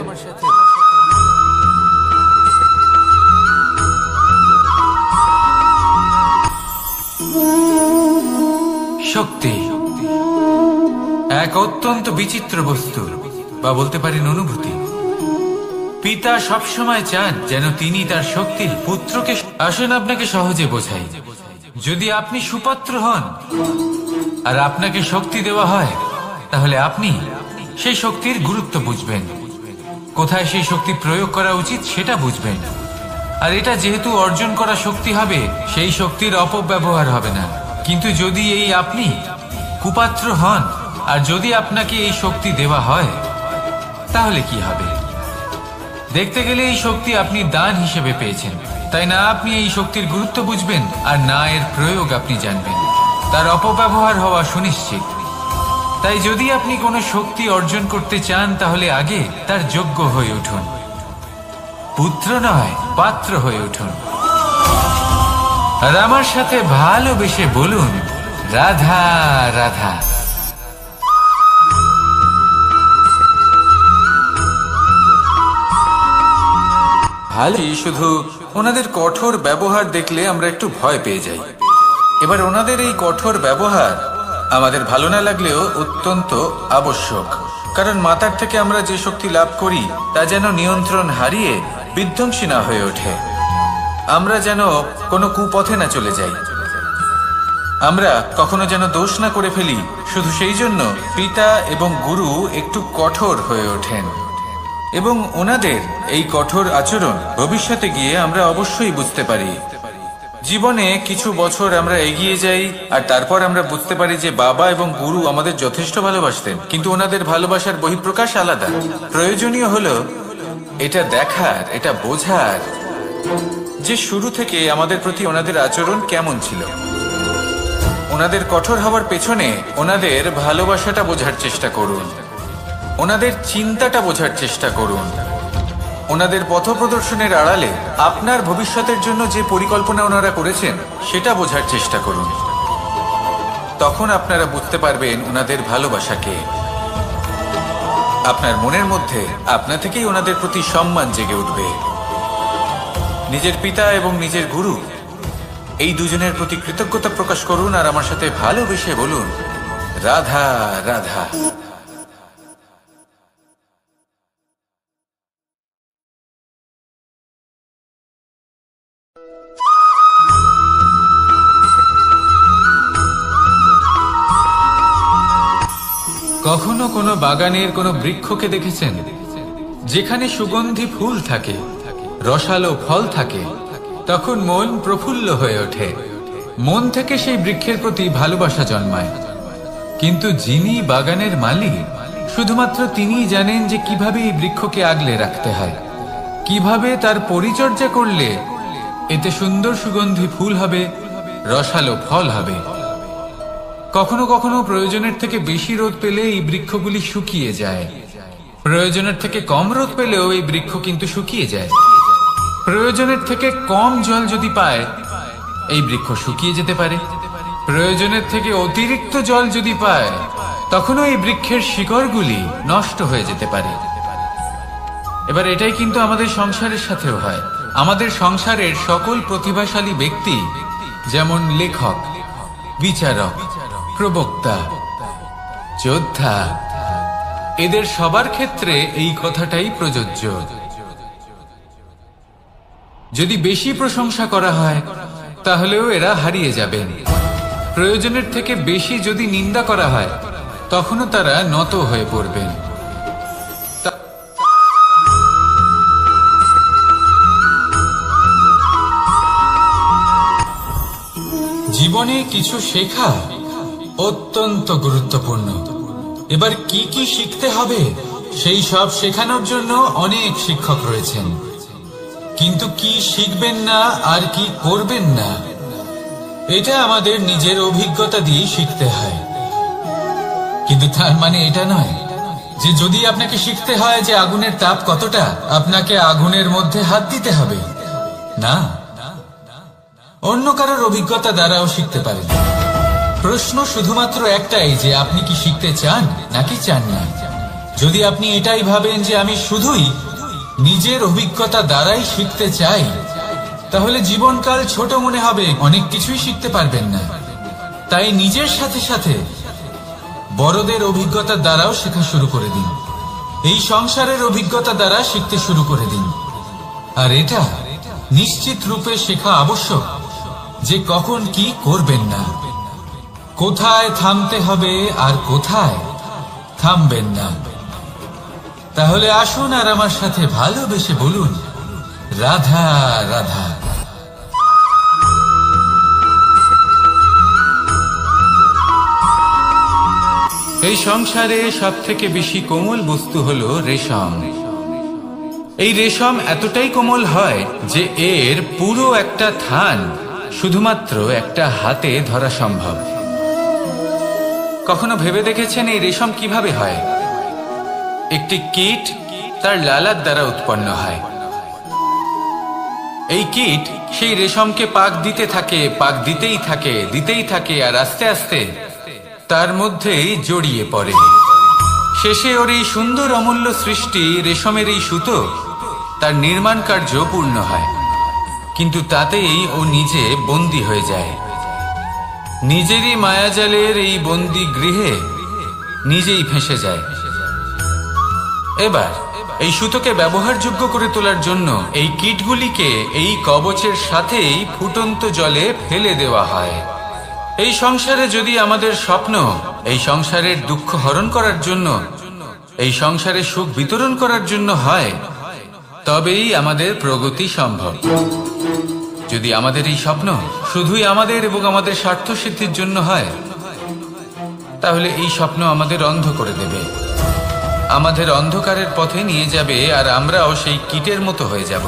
শক্তি এক অত্যন্ত বিচিত্র বস্তু, বা বলতে পারেন অনুভূতি। পিতা সবসময় চান যেন তিনি তার শক্তি পুত্রকে। আসেন আপনাকে সহজে বোঝাই। যদি আপনি সুপাত্র হন আর আপনাকে শক্তি দেওয়া হয়, তাহলে আপনি সেই শক্তির গুরুত্ব বুঝবেন, কোথায় সেই শক্তি প্রয়োগ করা উচিত সেটা বুঝবেন। আর এটা যেহেতু অর্জন করা শক্তি হবে, সেই শক্তির অপব্যবহার হবে না। কিন্তু যদি এই আপনি কুপাত্র হন আর যদি আপনাকে এই শক্তি দেওয়া হয়, তাহলে কি হবে? দেখতে গেলে এই শক্তি আপনি দান হিসেবে পেয়েছেন, তাই না আপনি এই শক্তির গুরুত্ব বুঝবেন আর না এর প্রয়োগ আপনি জানবেন। তার অপব্যবহার হওয়া সুনিশ্চিত। তাই যদি আপনি কোনো শক্তি অর্জন করতে চান, তাহলে আগে তার যোগ্য হয়ে উঠুন। পুত্র নয়, পাত্র হয়ে উঠুন। আর আমার সাথে ভালোবেসে বলুন, রাধা রাধা। ভালো, শুধু ওনাদের কঠোর ব্যবহার দেখলে আমরা একটু ভয় পেয়ে যাই। এবার ওনাদের এই কঠোর ব্যবহার আমাদের ভালো না লাগলেও অত্যন্ত আবশ্যক, কারণ মাতার থেকে আমরা যে শক্তি লাভ করি তা যেন নিয়ন্ত্রণ হারিয়ে বিধ্বংসী না হয়ে ওঠে। আমরা যেন কোনো কুপথে না চলে যাই, আমরা কখনো যেন দোষ না করে ফেলি। শুধু সেই জন্য পিতা এবং গুরু একটু কঠোর হয়ে ওঠেন, এবং ওনাদের এই কঠোর আচরণ ভবিষ্যতে গিয়ে আমরা অবশ্যই বুঝতে পারি। জীবনে কিছু বছর আমরা এগিয়ে যাই আর তারপর আমরা বুঝতে পারি যে বাবা এবং গুরু আমাদের যথেষ্ট ভালোবাসতেন, কিন্তু ওনাদের ভালোবাসার বহিঃপ্রকাশ আলাদা। প্রয়োজনীয় হলো এটা দেখার, এটা বোঝার যে শুরু থেকে আমাদের প্রতি ওনাদের আচরণ কেমন ছিল। ওনাদের কঠোর হওয়ার পেছনে ওনাদের ভালোবাসাটা বোঝার চেষ্টা করুন, ওনাদের চিন্তাটা বোঝার চেষ্টা করুন, ওনাদের পথপ্রদর্শনের আড়ালে আপনার ভবিষ্যতের জন্য যে পরিকল্পনা ওনারা করেছেন সেটা বোঝার চেষ্টা করুন। তখন আপনারা বুঝতে পারবেন ওনাদের ভালোবাসাকে। আপনার মনের মধ্যে আপনা থেকেই ওনাদের প্রতি সম্মান জেগে উঠবে। নিজের পিতা এবং নিজের গুরু এই দুজনের প্রতি কৃতজ্ঞতা প্রকাশ করুন আর আমার সাথে ভালোবেসে বলুন, রাধা রাধা। কখনো কোনো বাগানের কোনো বৃক্ষকে দেখেছেন যেখানে সুগন্ধি ফুল থাকে, রসালো ফল থাকে? তখন মন প্রফুল্ল হয়ে ওঠে, মন থেকে সেই বৃক্ষের প্রতি ভালোবাসা জন্মায়। কিন্তু যিনি বাগানের মালিক, শুধুমাত্র তিনিই জানেন যে কিভাবে এই বৃক্ষকে আগলে রাখতে হয়, কিভাবে তার পরিচর্যা করলে এতে সুন্দর সুগন্ধি ফুল হবে, রসালো ফল হবে। কখনো কখনো প্রয়োজনের থেকে বেশি রোদ পেলে এই বৃক্ষগুলি শুকিয়ে যায়, প্রয়োজনের থেকে কম রোদ পেলেও এই বৃক্ষ কিন্তু শুকিয়ে যায়। প্রয়োজনের থেকে কম জল যদি পায়, এই বৃক্ষ শুকিয়ে যেতে পারে। প্রয়োজনের থেকে অতিরিক্ত জল যদি পায়, তখনও এই বৃক্ষের শিকড়গুলি নষ্ট হয়ে যেতে পারে। এবার এটাই কিন্তু আমাদের সংসারের সাথেও হয়। আমাদের সংসারের সকল প্রতিভাশালী ব্যক্তি, যেমন লেখক, বিচারক, প্রবক্তা, যোদ্ধা, এদের সবার ক্ষেত্রে এই কথাটাই প্রযোজ্য। যদি বেশি প্রশংসা করা হয়, তাহলেও এরা হারিয়ে যাবেন। প্রয়োজনের থেকে বেশি যদি নিন্দা করা হয়, তখনও তারা নত হয়ে পড়বেন। জীবনে কিছু শেখা অত্যন্ত গুরুত্বপূর্ণ। এবার কি কি শিখতে হবে, সেই সব শেখানোর জন্য অনেক শিক্ষক রয়েছেন, কিন্তু কি শিখবেন না আর কি করবেন না, এটা আমাদের নিজের অভিজ্ঞতা দিয়ে শিখতে হয়। কিন্তু তার মানে এটা নয় যে যদি আপনাকে শিখতে হয় যে আগুনের তাপ কতটা, আপনাকে আগুনের মধ্যে হাত দিতে হবে। না, অন্য কারোর অভিজ্ঞতা দ্বারাও শিখতে পারেন। প্রশ্ন শুধুমাত্র একটাই যে আপনি কি শিখতে চান নাকি চান না। যদি আপনি এটাই ভাবেন যে আমি শুধুই নিজের অভিজ্ঞতা দ্বারাই শিখতে চাই, তাহলে জীবনকাল ছোট মনে হবে, অনেক কিছুই শিখতে পারবেন না। তাই নিজের সাথে সাথে বড়দের অভিজ্ঞতা দ্বারাও শেখা শুরু করে দিন। এই সংসারের অভিজ্ঞতা দ্বারা শিখতে শুরু করে দিন। আর এটা নিশ্চিত রূপে শেখা আবশ্যক যে কখন কি করবেন না, কোথায় থামতে হবে আর কোথায় থামবেন না। তাহলে আসুন আর আমার সাথে ভালোবেসে বলুন, রাধা রাধা। এই সংসারে সব থেকে বেশি কোমল বস্তু হলো রেশম। এই রেশম এতটাই কোমল হয় যে এর পুরো একটা থান শুধুমাত্র একটা হাতে ধরা সম্ভব। কখনো ভেবে দেখেছেন এই রেশম কিভাবে হয়? একটি কীট তার লালার দ্বারা উৎপন্ন হয়। এই কীট সেই রেশমকে পাক দিতে থাকে, পাক দিতেই থাকে আর আস্তে আস্তে তার মধ্যেই জড়িয়ে পড়ে। শেষে ওর এই সুন্দর অমূল্য সৃষ্টি রেশমের এই সুতো তার নির্মাণ কার্য পূর্ণ হয়। কিন্তু তাতেই ও নিজে বন্দী হয়ে যায়। নিজেরই মায়াজালের এই বন্দী গৃহে নিজেই ফেঁসে যায়। এবার এই সুতোকে ব্যবহারযোগ্য করে তোলার জন্য এই কীটগুলিকে এই কবচের সাথেই ফুটন্ত জলে ফেলে দেওয়া হয়। এই সংসারে যদি আমাদের স্বপ্ন এই সংসারের দুঃখ হরণ করার জন্য, এই সংসারে সুখ বিতরণ করার জন্য হয়, তবেই আমাদের প্রগতি সম্ভব। যদি আমাদের এই স্বপ্ন শুধুই আমাদের এবং আমাদের স্বার্থ সিদ্ধির জন্য হয়, তাহলে এই স্বপ্ন আমাদের অন্ধ করে দেবে, আমাদের অন্ধকারের পথে নিয়ে যাবে, আর আমরাও সেই কীটের মতো হয়ে যাব।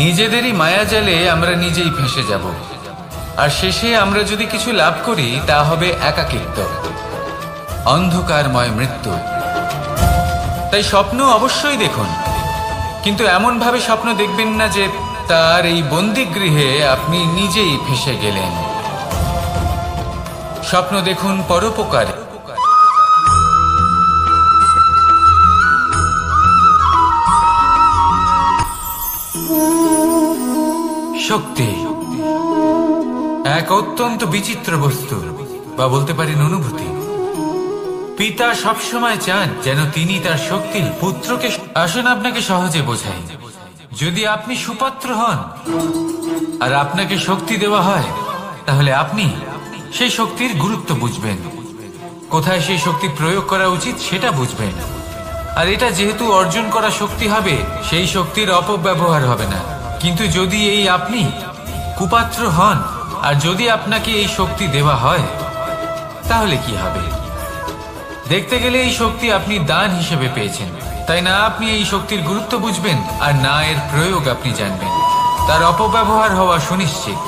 নিজেদেরই মায়াজালে আমরা নিজেই ফেঁসে যাব। আর শেষে আমরা যদি কিছু লাভ করি তা হবে একাকিত্ব, অন্ধকারময় মৃত্যু। তাই স্বপ্ন অবশ্যই দেখুন, কিন্তু এমন ভাবে স্বপ্ন দেখবেন না যে তার এই বন্দিগৃহে আপনি নিজেই ফেঁসে গেলেন। স্বপ্ন দেখুন পরোপকারে। শক্তি এক অত্যন্ত বিচিত্র বস্তু, বা বলতে পারেন অনুভূতি। পিতা সবসময় চান যেন তিনি তার শক্তির পুত্রকে। আসুন আপনাকে সহজে বোঝাই। যদি আপনি সুপাত্র হন আর আপনাকে শক্তি দেওয়া হয়, তাহলে আপনি সেই শক্তির গুরুত্ব বুঝবেন, কোথায় সেই শক্তি প্রয়োগ করা উচিত সেটা বুঝবেন। আর এটা যেহেতু অর্জন করা শক্তি হবে, সেই শক্তির অপব্যবহার হবে না। কিন্তু যদি এই আপনি কুপাত্র হন আর যদি আপনাকে এই শক্তি দেওয়া হয়, তাহলে কি হবে? দেখতে গেলে এই শক্তি আপনি দান হিসেবে পেয়েছেন, তাই না আপনি এই শক্তির গুরুত্ব বুঝবেন আর না এর প্রয়োগ আপনি জানবেন। তার অপব্যবহার হওয়া সুনিশ্চিত।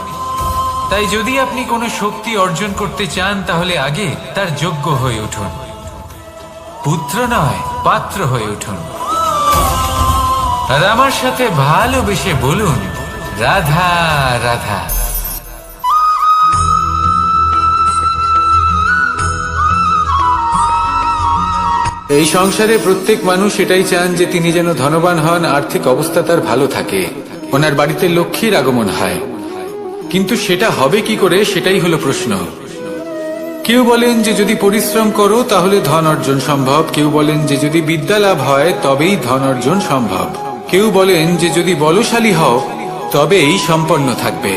তাই যদি আপনি কোনো শক্তি অর্জন করতে চান, তাহলে আগে তার যোগ্য হয়ে উঠুন। পুত্র নয়, পাত্র হয়ে উঠুন। আর আমার সাথে ভালোবেসে বলুন, রাধা রাধা। এই সংসারে প্রত্যেক মানুষ এটাই চান যে তিনি যেন ধনবান হন, আর্থিক অবস্থা তার ভালো থাকে, ওনার বাড়িতে লক্ষ্মীর আগমন হয়। কিন্তু সেটা হবে কি করে, সেটাই হলো প্রশ্ন। কেউ বলেন যে যদি পরিশ্রম করো তাহলে ধন অর্জন সম্ভব, কেউ বলেন যে যদি বিদ্যা লাভ হয় তবেই ধন অর্জন সম্ভব, কেউ বলেন যে যদি বলশালী হও তবেই সম্পন্ন থাকবে।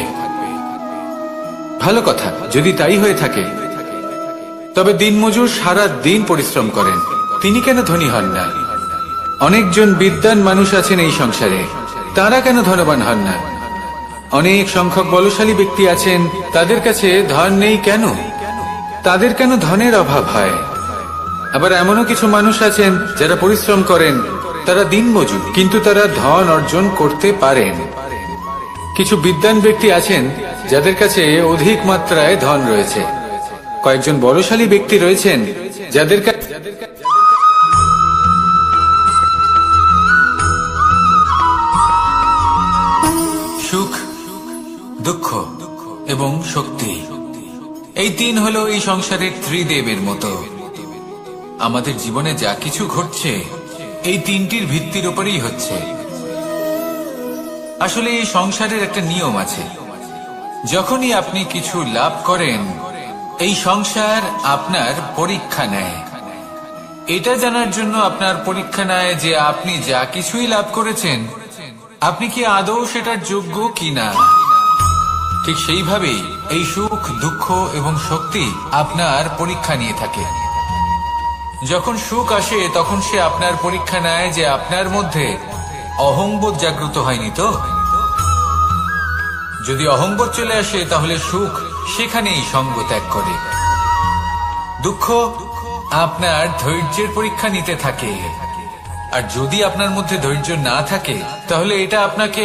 ভালো কথা, যদি তাই হয়ে থাকে, তবে দিনমজুর সারা দিন পরিশ্রম করেন, তিনি কেন ধনী হন না? অনেকজন বিদ্বান মানুষ আছেন এই সংসারে, তারা কেন ধনবান হন না? অনেক সংখ্যক বলশালী ব্যক্তি আছেন, তাদের কাছে ধন নেই কেন? তাদের কেন ধনের অভাব হয়? আবার এমনও কিছু মানুষ আছেন যারা পরিশ্রম করেন, তারা দিনমজুর, কিন্তু তারা ধন অর্জন করতে পারেন। কিছু বিদ্বান ব্যক্তি আছেন যাদের কাছে অধিক মাত্রায় ধন রয়েছে। কয়েকজন বলশালী ব্যক্তি রয়েছেন যাদের সুখ, দুঃখ এবং শক্তি, এই তিন হলো এই সংসারের ত্রিদেবের মতো। আমাদের জীবনে যা কিছু ঘটছে এই তিনটির ভিত্তির উপরেই হচ্ছে। আসলে এই সংসারের একটা নিয়ম আছে, যখনই আপনি কিছু লাভ করেন এই সংসার আপনার পরীক্ষা নেয়। এটা জানার জন্য আপনার পরীক্ষা নেয় যে আপনি যা কিছুই লাভ করেছেন আপনি কি আদৌ সেটার যোগ্য কিনা। ঠিক সেইভাবেই এই সুখ, দুঃখ এবং শক্তি আপনার পরীক্ষা নিয়ে থাকে। যখন সুখ আসে তখন সে আপনার পরীক্ষা নেয় যে আপনার মধ্যে অহংবোধ জাগ্রত হয়নি তো। যদি অহংবোধ চলে আসে তাহলে সুখ সেখানেই সঙ্গ ত্যাগ করে। দুঃখ আপনার ধৈর্যের পরীক্ষা নিতে থাকে, আর যদি আপনার মধ্যে ধৈর্য না থাকে তাহলে এটা আপনাকে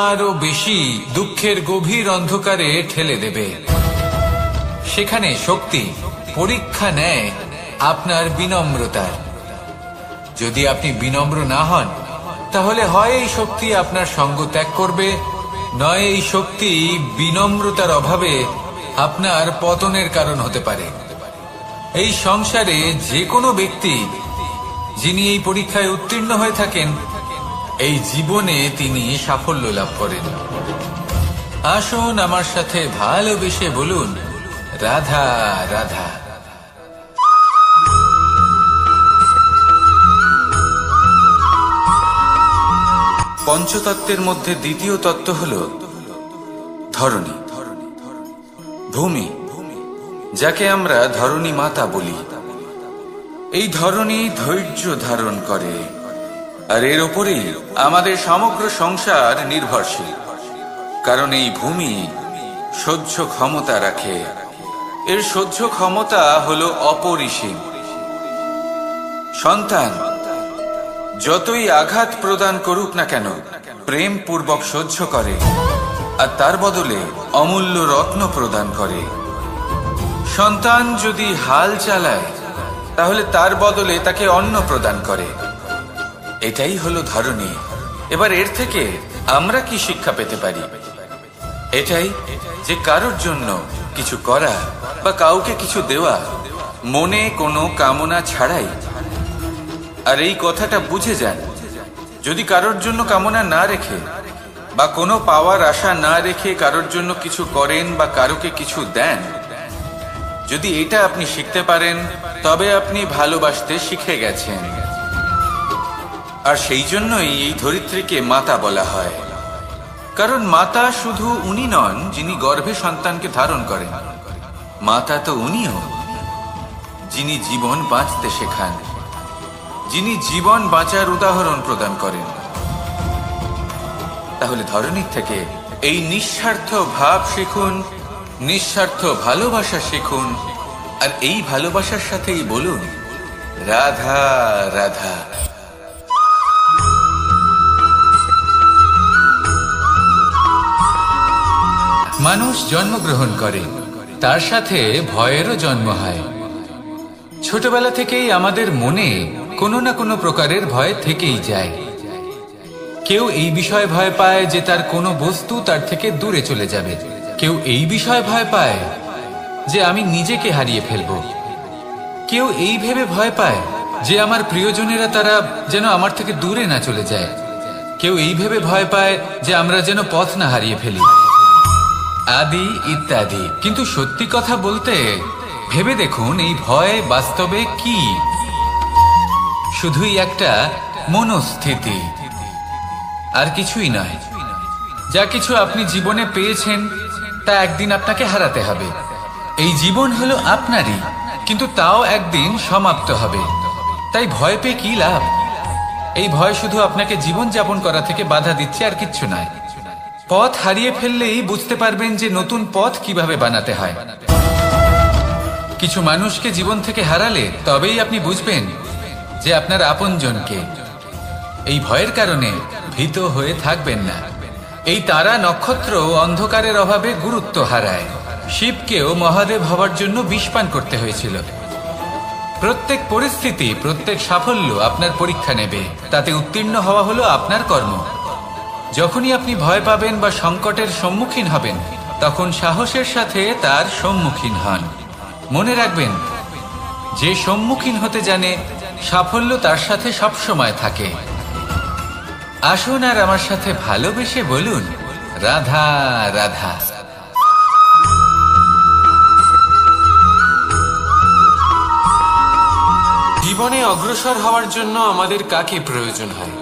আরো বেশি দুঃখের গভীর অন্ধকারে ঠেলে দেবে। সেখানে শক্তি পরীক্ষা নেয় আপনার বিনম্রতার। যদি আপনি বিনম্র না হন তাহলে হয় এই শক্তি আপনার সঙ্গ ত্যাগ করবে, নয় এই শক্তি বিনম্রতার অভাবে আপনার পতনের কারণ হতে পারে। এই সংসারে যে কোনো ব্যক্তি যিনি এই পরীক্ষায় উত্তীর্ণ হয়ে থাকেন এই জীবনে তিনি সাফল্য লাভ করেন। আসুন আমার সাথে ভালোবেসে বলুন, রাধা রাধা। পঞ্চতত্ত্বের মধ্যে দ্বিতীয় তত্ত্ব হল ধরণী, ভূমি, যাকে আমরা ধরণী মাতা বলি। এই ধরণী ধৈর্য ধারণ করে, আর এর ওপরেই আমাদের সমগ্র সংসার নির্ভরশীল। কারণ এই ভূমি সহ্য ক্ষমতা রাখে, এর সহ্য ক্ষমতা হলো অপরিসীম। সন্তান যতই আঘাত প্রদান করুক না কেন প্রেম পূর্বক সহ্য করে, আর তার বদলে অমূল্য রত্ন প্রদান করে। সন্তান যদি হাল চালায় তাহলে তার বদলে তাকে অন্ন প্রদান করে। এটাই হলো ধরণী। এবার এর থেকে আমরা কি শিক্ষা পেতে পারি? এটাই যে কারোর জন্য কিছু করা বা কাউকে কিছু দেওয়া মনে কোনো কামনা ছাড়াই। আর এই কথাটা বুঝে যান, যদি কারোর জন্য কামনা না রেখে বা কোনো পাওয়ার আশা না রেখে কারোর জন্য কিছু করেন বা কারোকে কিছু দেন, যদি এটা আপনি শিখতে পারেন তবে আপনি ভালোবাসতে শিখে গেছেন। আর সেই জন্যই এই ধরিত্রীকে মাতা বলা হয়। কারণ মাতা শুধু উনি নন যিনি গর্ভে সন্তানকে ধারণ করেন, মাতা তো উনিও যিনি জীবন বাঁচতে শেখান, যিনি জীবন বাঁচার উদাহরণ প্রদান করেন। তাহলে ধরণীর থেকে এই নিঃস্বার্থ ভাব শিখুন, নিঃস্বার্থ ভালোবাসা শিখুন, আর এই ভালোবাসার সাথেই বলুন, রাধা রাধা। মানুষ জন্মগ্রহণ করে, তার সাথে ভয়েরও জন্ম হয়। ছোটবেলা থেকেই আমাদের মনে কোনো না কোনো প্রকারের ভয় থেকেই যায়। কেউ এই বিষয়ে ভয় পায় যে তার কোনো বস্তু তার থেকে দূরে চলে যাবে, কেউ এই বিষয়ে ভয় পায় যে আমি নিজেকে হারিয়ে ফেলব, কেউ এই ভেবে ভয় পায় যে আমার প্রিয়জনেরা তারা যেন আমার থেকে দূরে না চলে যায়, কেউ এই ভেবে ভয় পায় যে আমরা যেন পথ না হারিয়ে ফেলি, আদি ইত্যাদি। কিন্তু সত্যি কথা বলতে ভেবে দেখুন এই ভয় বাস্তবে কি? শুধুই একটা মনস্থিতি, আর কিছুই নয়। যা কিছু আপনি জীবনে পেয়েছেন তা একদিন আপনাকে হারাতে হবে। এই জীবন হলো আপনারই, কিন্তু তাও একদিন সমাপ্ত হবে। তাই ভয় পেয়ে কি লাভ? এই ভয় শুধু আপনাকে জীবন যাপন করা থেকে বাধা দিচ্ছে, আর কিচ্ছু নয়। পথ হারিয়ে ফেললেই বুঝতে পারবেন যে নতুন পথ কিভাবে বানাতে হয়। কিছু মানুষকে জীবন থেকে হারালে তবেই আপনি বুঝবেন যে আপনার আপনজনকে। এই ভয়ের কারণে ভীত হয়ে থাকবেন না। এই তারা নক্ষত্র অন্ধকারের অভাবে গুরুত্ব হারায়। শিবকেও মহাদেব হবার জন্য বিষ পান করতে হয়েছিল। প্রত্যেক পরিস্থিতি, প্রত্যেক সাফল্য আপনার পরীক্ষা নেবে। তাতে উত্তীর্ণ হওয়া হলো আপনার কর্ম। যখনই আপনি ভয় পাবেন বা সংকটের সম্মুখীন হবেন, তখন সাহসের সাথে তার সম্মুখীন হন। মনে রাখবেন, যে সম্মুখীন হতে জানে, সাফল্য তার সাথে সবসময় থাকে। আসুন আর আমার সাথে ভালোবেসে বলুন, রাধা রাধা। জীবনে অগ্রসর হওয়ার জন্য আমাদের কাকে প্রয়োজন হয়?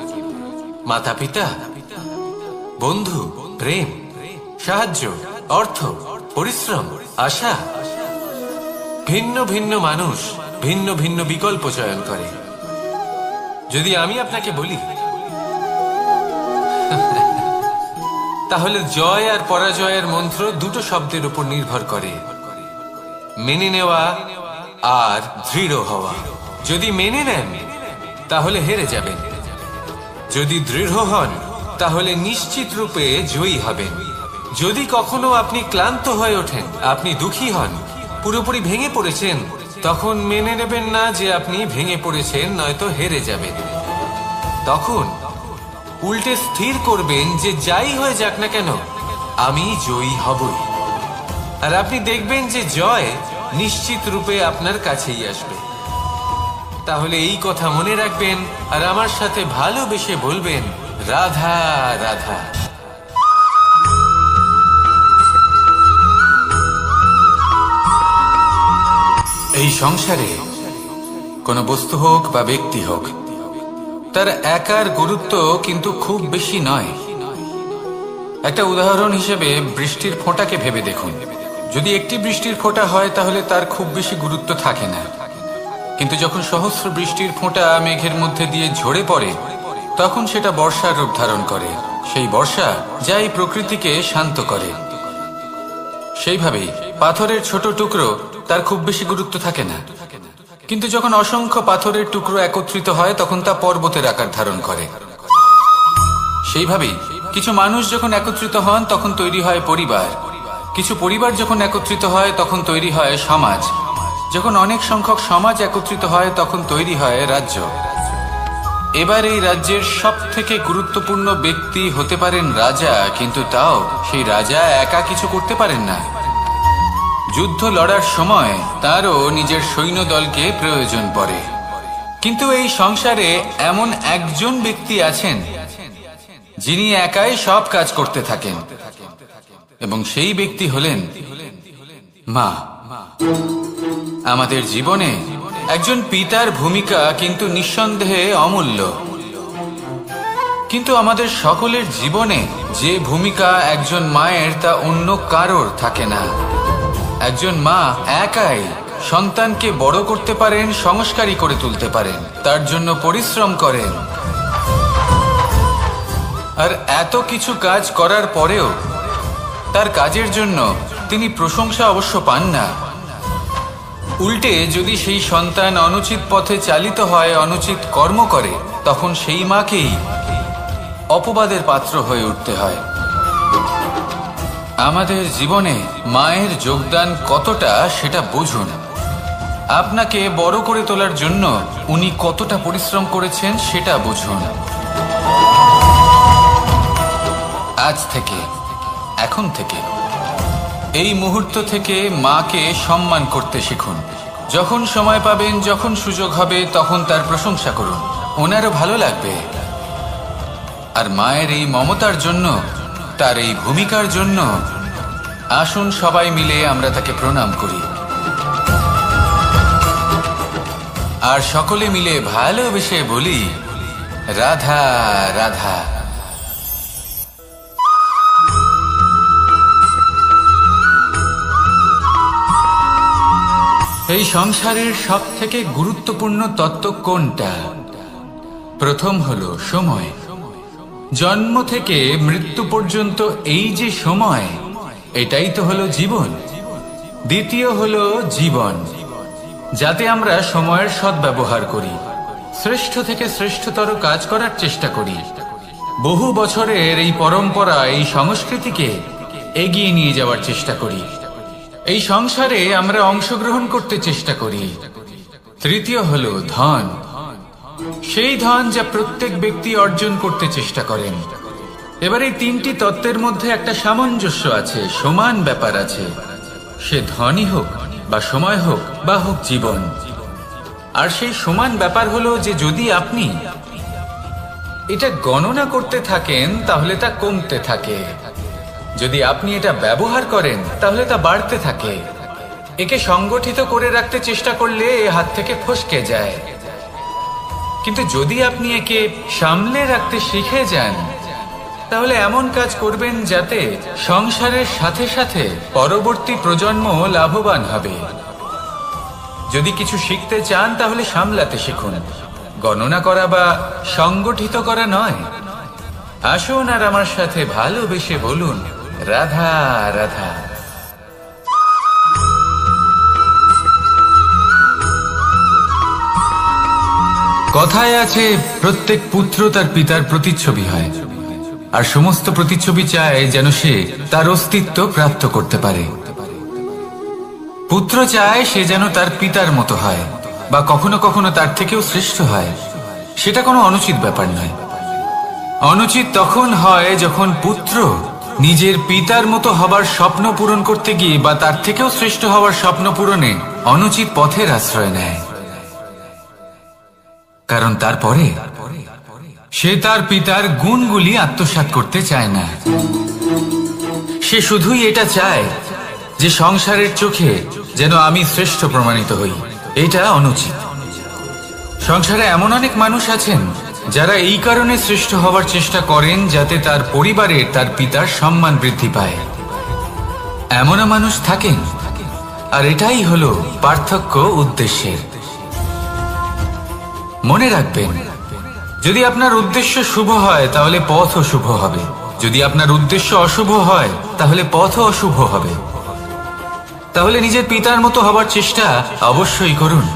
মাতা পিতা, বন্ধু, প্রেম, সাহায্য, অর্থ, পরিশ্রম, আশা। ভিন্ন ভিন্ন মানুষ ভিন্ন ভিন্ন বিকল্প চয়ন করে। যদি আমি আপনাকে বলি, তাহলে জয় আর পরাজয়ের মন্ত্র দুটো শব্দের উপর নির্ভর করে, মেনে নেওয়া আর দৃঢ় হওয়া। যদি মেনে নেন, তাহলে হেরে যাবেন। যদি দৃঢ় হন, তাহলে নিশ্চিত রূপে জয়ী হবেন। যদি কখনো আপনি ক্লান্ত হয়ে ওঠেন, আপনি দুঃখী হন, পুরোপুরি ভেঙে পড়েছেন, তখন মেনে নেবেন না যে আপনি ভেঙে পড়েছেন, নয়তো হেরে যাবেন। তখন উল্টে স্থির করবেন যে যাই হয়ে যাক না কেন, আমি জয়ী হবই। আর আপনি দেখবেন যে জয় নিশ্চিত রূপে আপনার কাছেই আসবে। তাহলে এই কথা মনে রাখবেন আর আমার সাথে ভালোবেসে বলবেন, রাধা রাধা। এই সংসারে কোনো বস্তু হোক বা ব্যক্তি হোক, তার একার গুরুত্ব কিন্তু খুব বেশি নয়। একটা উদাহরণ হিসেবে বৃষ্টির ফোঁটাকে ভেবে দেখুন। যদি একটি বৃষ্টির ফোঁটা হয়, তাহলে তার খুব বেশি গুরুত্ব থাকে না। কিন্তু যখন সহস্র বৃষ্টির ফোঁটা মেঘের মধ্যে দিয়ে ঝরে পড়ে, তখন সেটা বর্ষার রূপ ধারণ করে। সেই বর্ষা যা এই প্রকৃতিকে শান্ত করে। সেইভাবেই পাথরের ছোট টুকরো, তার খুব বেশি গুরুত্ব থাকে না। কিন্তু যখন অসংখ্য পাথরের টুকরো একত্রিত হয়, তখন তা পর্বতের আকার ধারণ করে। সেইভাবেই কিছু মানুষ যখন একত্রিত হন, তখন তৈরি হয় পরিবার। কিছু পরিবার যখন একত্রিত হয়, তখন তৈরি হয় সমাজ। যখন অনেক সংখ্যক সমাজ একত্রিত হয়, তখন তৈরি হয় রাজ্য। এবার এই রাজ্যের সব থেকে গুরুত্বপূর্ণ ব্যক্তি হতে পারেন রাজা, কিন্তু তাও সেই রাজা একা কিছু করতে পারেন না। যুদ্ধ লড়ার সময় তারও নিজের সৈন্যদলকে প্রয়োজন পড়ে। কিন্তু এই সংসারে এমন একজন ব্যক্তি আছেন, যিনি একাই সব কাজ করতে থাকেন, এবং সেই ব্যক্তি হলেন মা। আমাদের জীবনে একজন পিতার ভূমিকা কিন্তু নিঃসন্দেহে অমূল্য। কিন্তু আমাদের সকলের জীবনে যে ভূমিকা একজন মায়ের, তা অন্য কারোর থাকে না। একজন মা একাই সন্তানকে বড় করতে পারেন, সংস্কারী করে তুলতে পারেন, তার জন্য পরিশ্রম করেন। আর এত কিছু কাজ করার পরেও তার কাজের জন্য তিনি প্রশংসা অবশ্য পান না। উল্টে যদি সেই সন্তান অনুচিত পথে চালিত হয়, অনুচিত কর্ম করে, তখন সেই মাকেই অপবাদের পাত্র হয়ে উঠতে হয়। আমাদের জীবনে মায়ের যোগদান কতটা, সেটা বুঝুন। আপনাকে বড় করে তোলার জন্য উনি কতটা পরিশ্রম করেছেন, সেটা বুঝুন। আজ থেকে, এখন থেকে, এই মুহূর্ত থেকে মাকে সম্মান করতে শিখুন। যখন সময় পাবেন, যখন সুযোগ হবে, তখন তার প্রশংসা করুন। ওনারও ভালো লাগবে। আর মায়ের এই মমতার জন্য, তার এই ভূমিকার জন্য আসুন সবাই মিলে আমরা তাকে প্রণাম করি। আর সকলে মিলে ভালোবেসে বলি, রাধা রাধা। এই সংসারের সব থেকে গুরুত্বপূর্ণ তত্ত্ব কোনটা? প্রথম হলো সময়। জন্ম থেকে মৃত্যু পর্যন্ত এই যে সময়, এটাই তো হলো জীবন। দ্বিতীয় হলো জীবন, যাতে আমরা সময়ের সদ্ব্যবহার করি, শ্রেষ্ঠ থেকে শ্রেষ্ঠতর কাজ করার চেষ্টা করি। বহু বছরের এই পরম্পরা, এই সংস্কৃতিকে এগিয়ে নিয়ে যাওয়ার চেষ্টা করি। এই সংসারে আমরা অংশগ্রহণ করতে চেষ্টা করি। তৃতীয় হলো ধন। সেই ধন যা প্রত্যেক ব্যক্তি অর্জন করতে চেষ্টা করেন। এবার এই তিনটি তত্ত্বের মধ্যে একটা সামঞ্জস্য আছে, সমান ব্যাপার আছে। সে ধনই হোক বা সময় হোক বা হোক জীবন। আর সেই সমান ব্যাপার হলো যে যদি আপনি এটা গণনা করতে থাকেন তাহলে তা কমতে থাকে, যদি আপনি এটা ব্যবহার করেন তাহলে তা বাড়তে থাকে। একে সংগঠিত করে রাখতে চেষ্টা করলে এ হাত থেকে ফসকে যায়, কিন্তু যদি আপনি একে সামলে রাখতে শিখে যান তাহলে এমন কাজ করবেন যাতে সংসারের সাথে সাথে পরবর্তী প্রজন্ম লাভবান হবে। যদি কিছু শিখতে চান তাহলে সামলাতে শিখুন, গণনা করা বা সংগঠিত করা নয়। আসুন আর আমার সাথে ভালোবেসে বলুন, রাধা রাধা। কথায় আছে, প্রত্যেক পুত্র তার পিতার প্রতিচ্ছবি হয়, আর সমস্ত প্রতিচ্ছবি চায় যেন সে তার অস্তিত্ব প্রাপ্ত করতে পারে। পুত্র চায় সে যেন তার পিতার মতো হয় বা কখনো কখনো তার থেকেও শ্রেষ্ঠ হয়। সেটা কোনো অনুচিত ব্যাপার নয়। অনুচিত তখন হয় যখন পুত্র নিজের পিতার মতো হবার স্বপ্ন পূরণ করতে গিয়ে বা তার থেকেও শ্রেষ্ঠ হওয়ার স্বপ্ন পূরণে অনুচিত পথের আশ্রয় নেয়। কারণ তারপরে সে তার পিতার গুণগুলি আত্মসাৎ করতে চায় না। সে শুধুই এটা চায় যে সংসারের চোখে যেন আমি শ্রেষ্ঠ প্রমাণিত হই। এটা অনুচিত। সংসারে এমন অনেক মানুষ আছেন যারা এই কারণে শ্রেষ্ঠ হওয়ার চেষ্টা করেন যাতে তার পরিবারের তার পিতার সম্মান বৃদ্ধি পায়। এমনও মানুষ থাকেন, আর এটাই হলো পার্থক্য উদ্দেশ্যের। মনে রাখবেন, যদি আপনার উদ্দেশ্য শুভ হয় তাহলে পথও শুভ হবে, যদি আপনার উদ্দেশ্য অশুভ হয় তাহলে পথও অশুভ হবে। তাহলে নিজের পিতার মতো হবার চেষ্টা অবশ্যই করুন,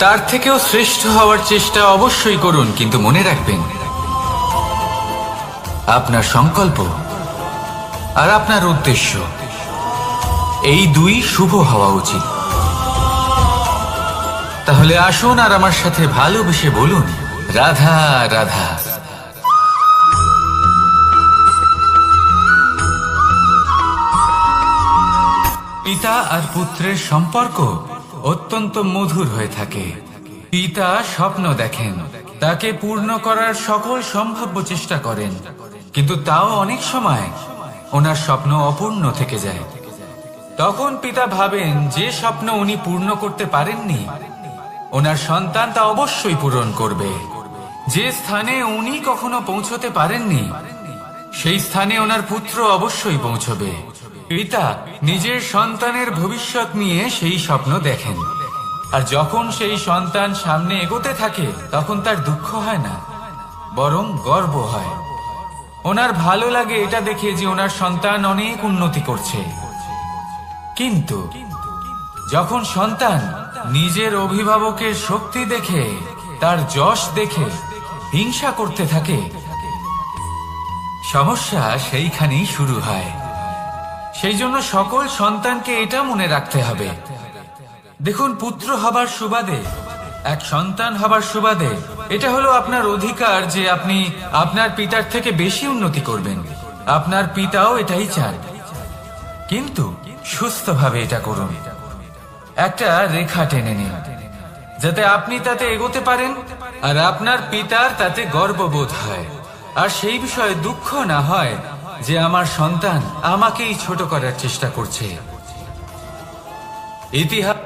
তার থেকেও শ্রেষ্ঠ হওয়ার চেষ্টা অবশ্যই করুন, কিন্তু মনে রাখবেন আপনার সংকল্প আর আপনার উদ্দেশ্য এই দুই শুভ হওয়া উচিত। তাহলে আসুন আর আমার সাথে ভালোবেসে বলুন, রাধা রাধা। পিতা আর পুত্রের সম্পর্ক অত্যন্ত মধুর হয়ে থাকে। পিতা স্বপ্ন দেখেন, তাকে পূর্ণ করার সকল সম্ভাব্য চেষ্টা করেন, কিন্তু তাও অনেক সময় ওনার স্বপ্ন অপূর্ণ থেকে যায়। তখন পিতা ভাবেন যে স্বপ্ন উনি পূর্ণ করতে পারেননি ওনার সন্তান তা অবশ্যই পূরণ করবে। যে স্থানে উনি কখনো পৌঁছতে পারেননি সেই স্থানে ওনার পুত্র অবশ্যই পৌঁছবে। পিতা নিজের সন্তানের ভবিষ্যৎ নিয়ে সেই স্বপ্ন দেখেন, আর যখন সেই সন্তান সামনে এগোতে থাকে তখন তার দুঃখ হয় না, বরং গর্ব হয়। ওনার ভালো লাগে এটা দেখে যে ওনার সন্তান অনেক উন্নতি করছে। কিন্তু যখন সন্তান নিজের অভিভাবকের শক্তি দেখে, তার যশ দেখে হিংসা করতে থাকে, সমস্যা সেইখানেই শুরু হয়। সেই জন্য সকল সন্তানকে এটা মনে রাখতে হবে, দেখুন, পুত্র হবার সুবাদে, এক সন্তান হবার সুবাদে এটা হলো আপনার অধিকার যে আপনি আপনার পিতার থেকে বেশি উন্নতি করবেন। আপনার পিতাও এটাই চান, কিন্তু সুস্থভাবে এটা করুন। একটা রেখা টেনে নিন যাতে আপনি তাতে এগোতে পারেন আর আপনার পিতার তাতে গর্ববোধ হয়, আর সেই বিষয়ে দুঃখ না হয় যে আমার সন্তান আমাকেই ছোট করার চেষ্টা করছে। ইতিহাস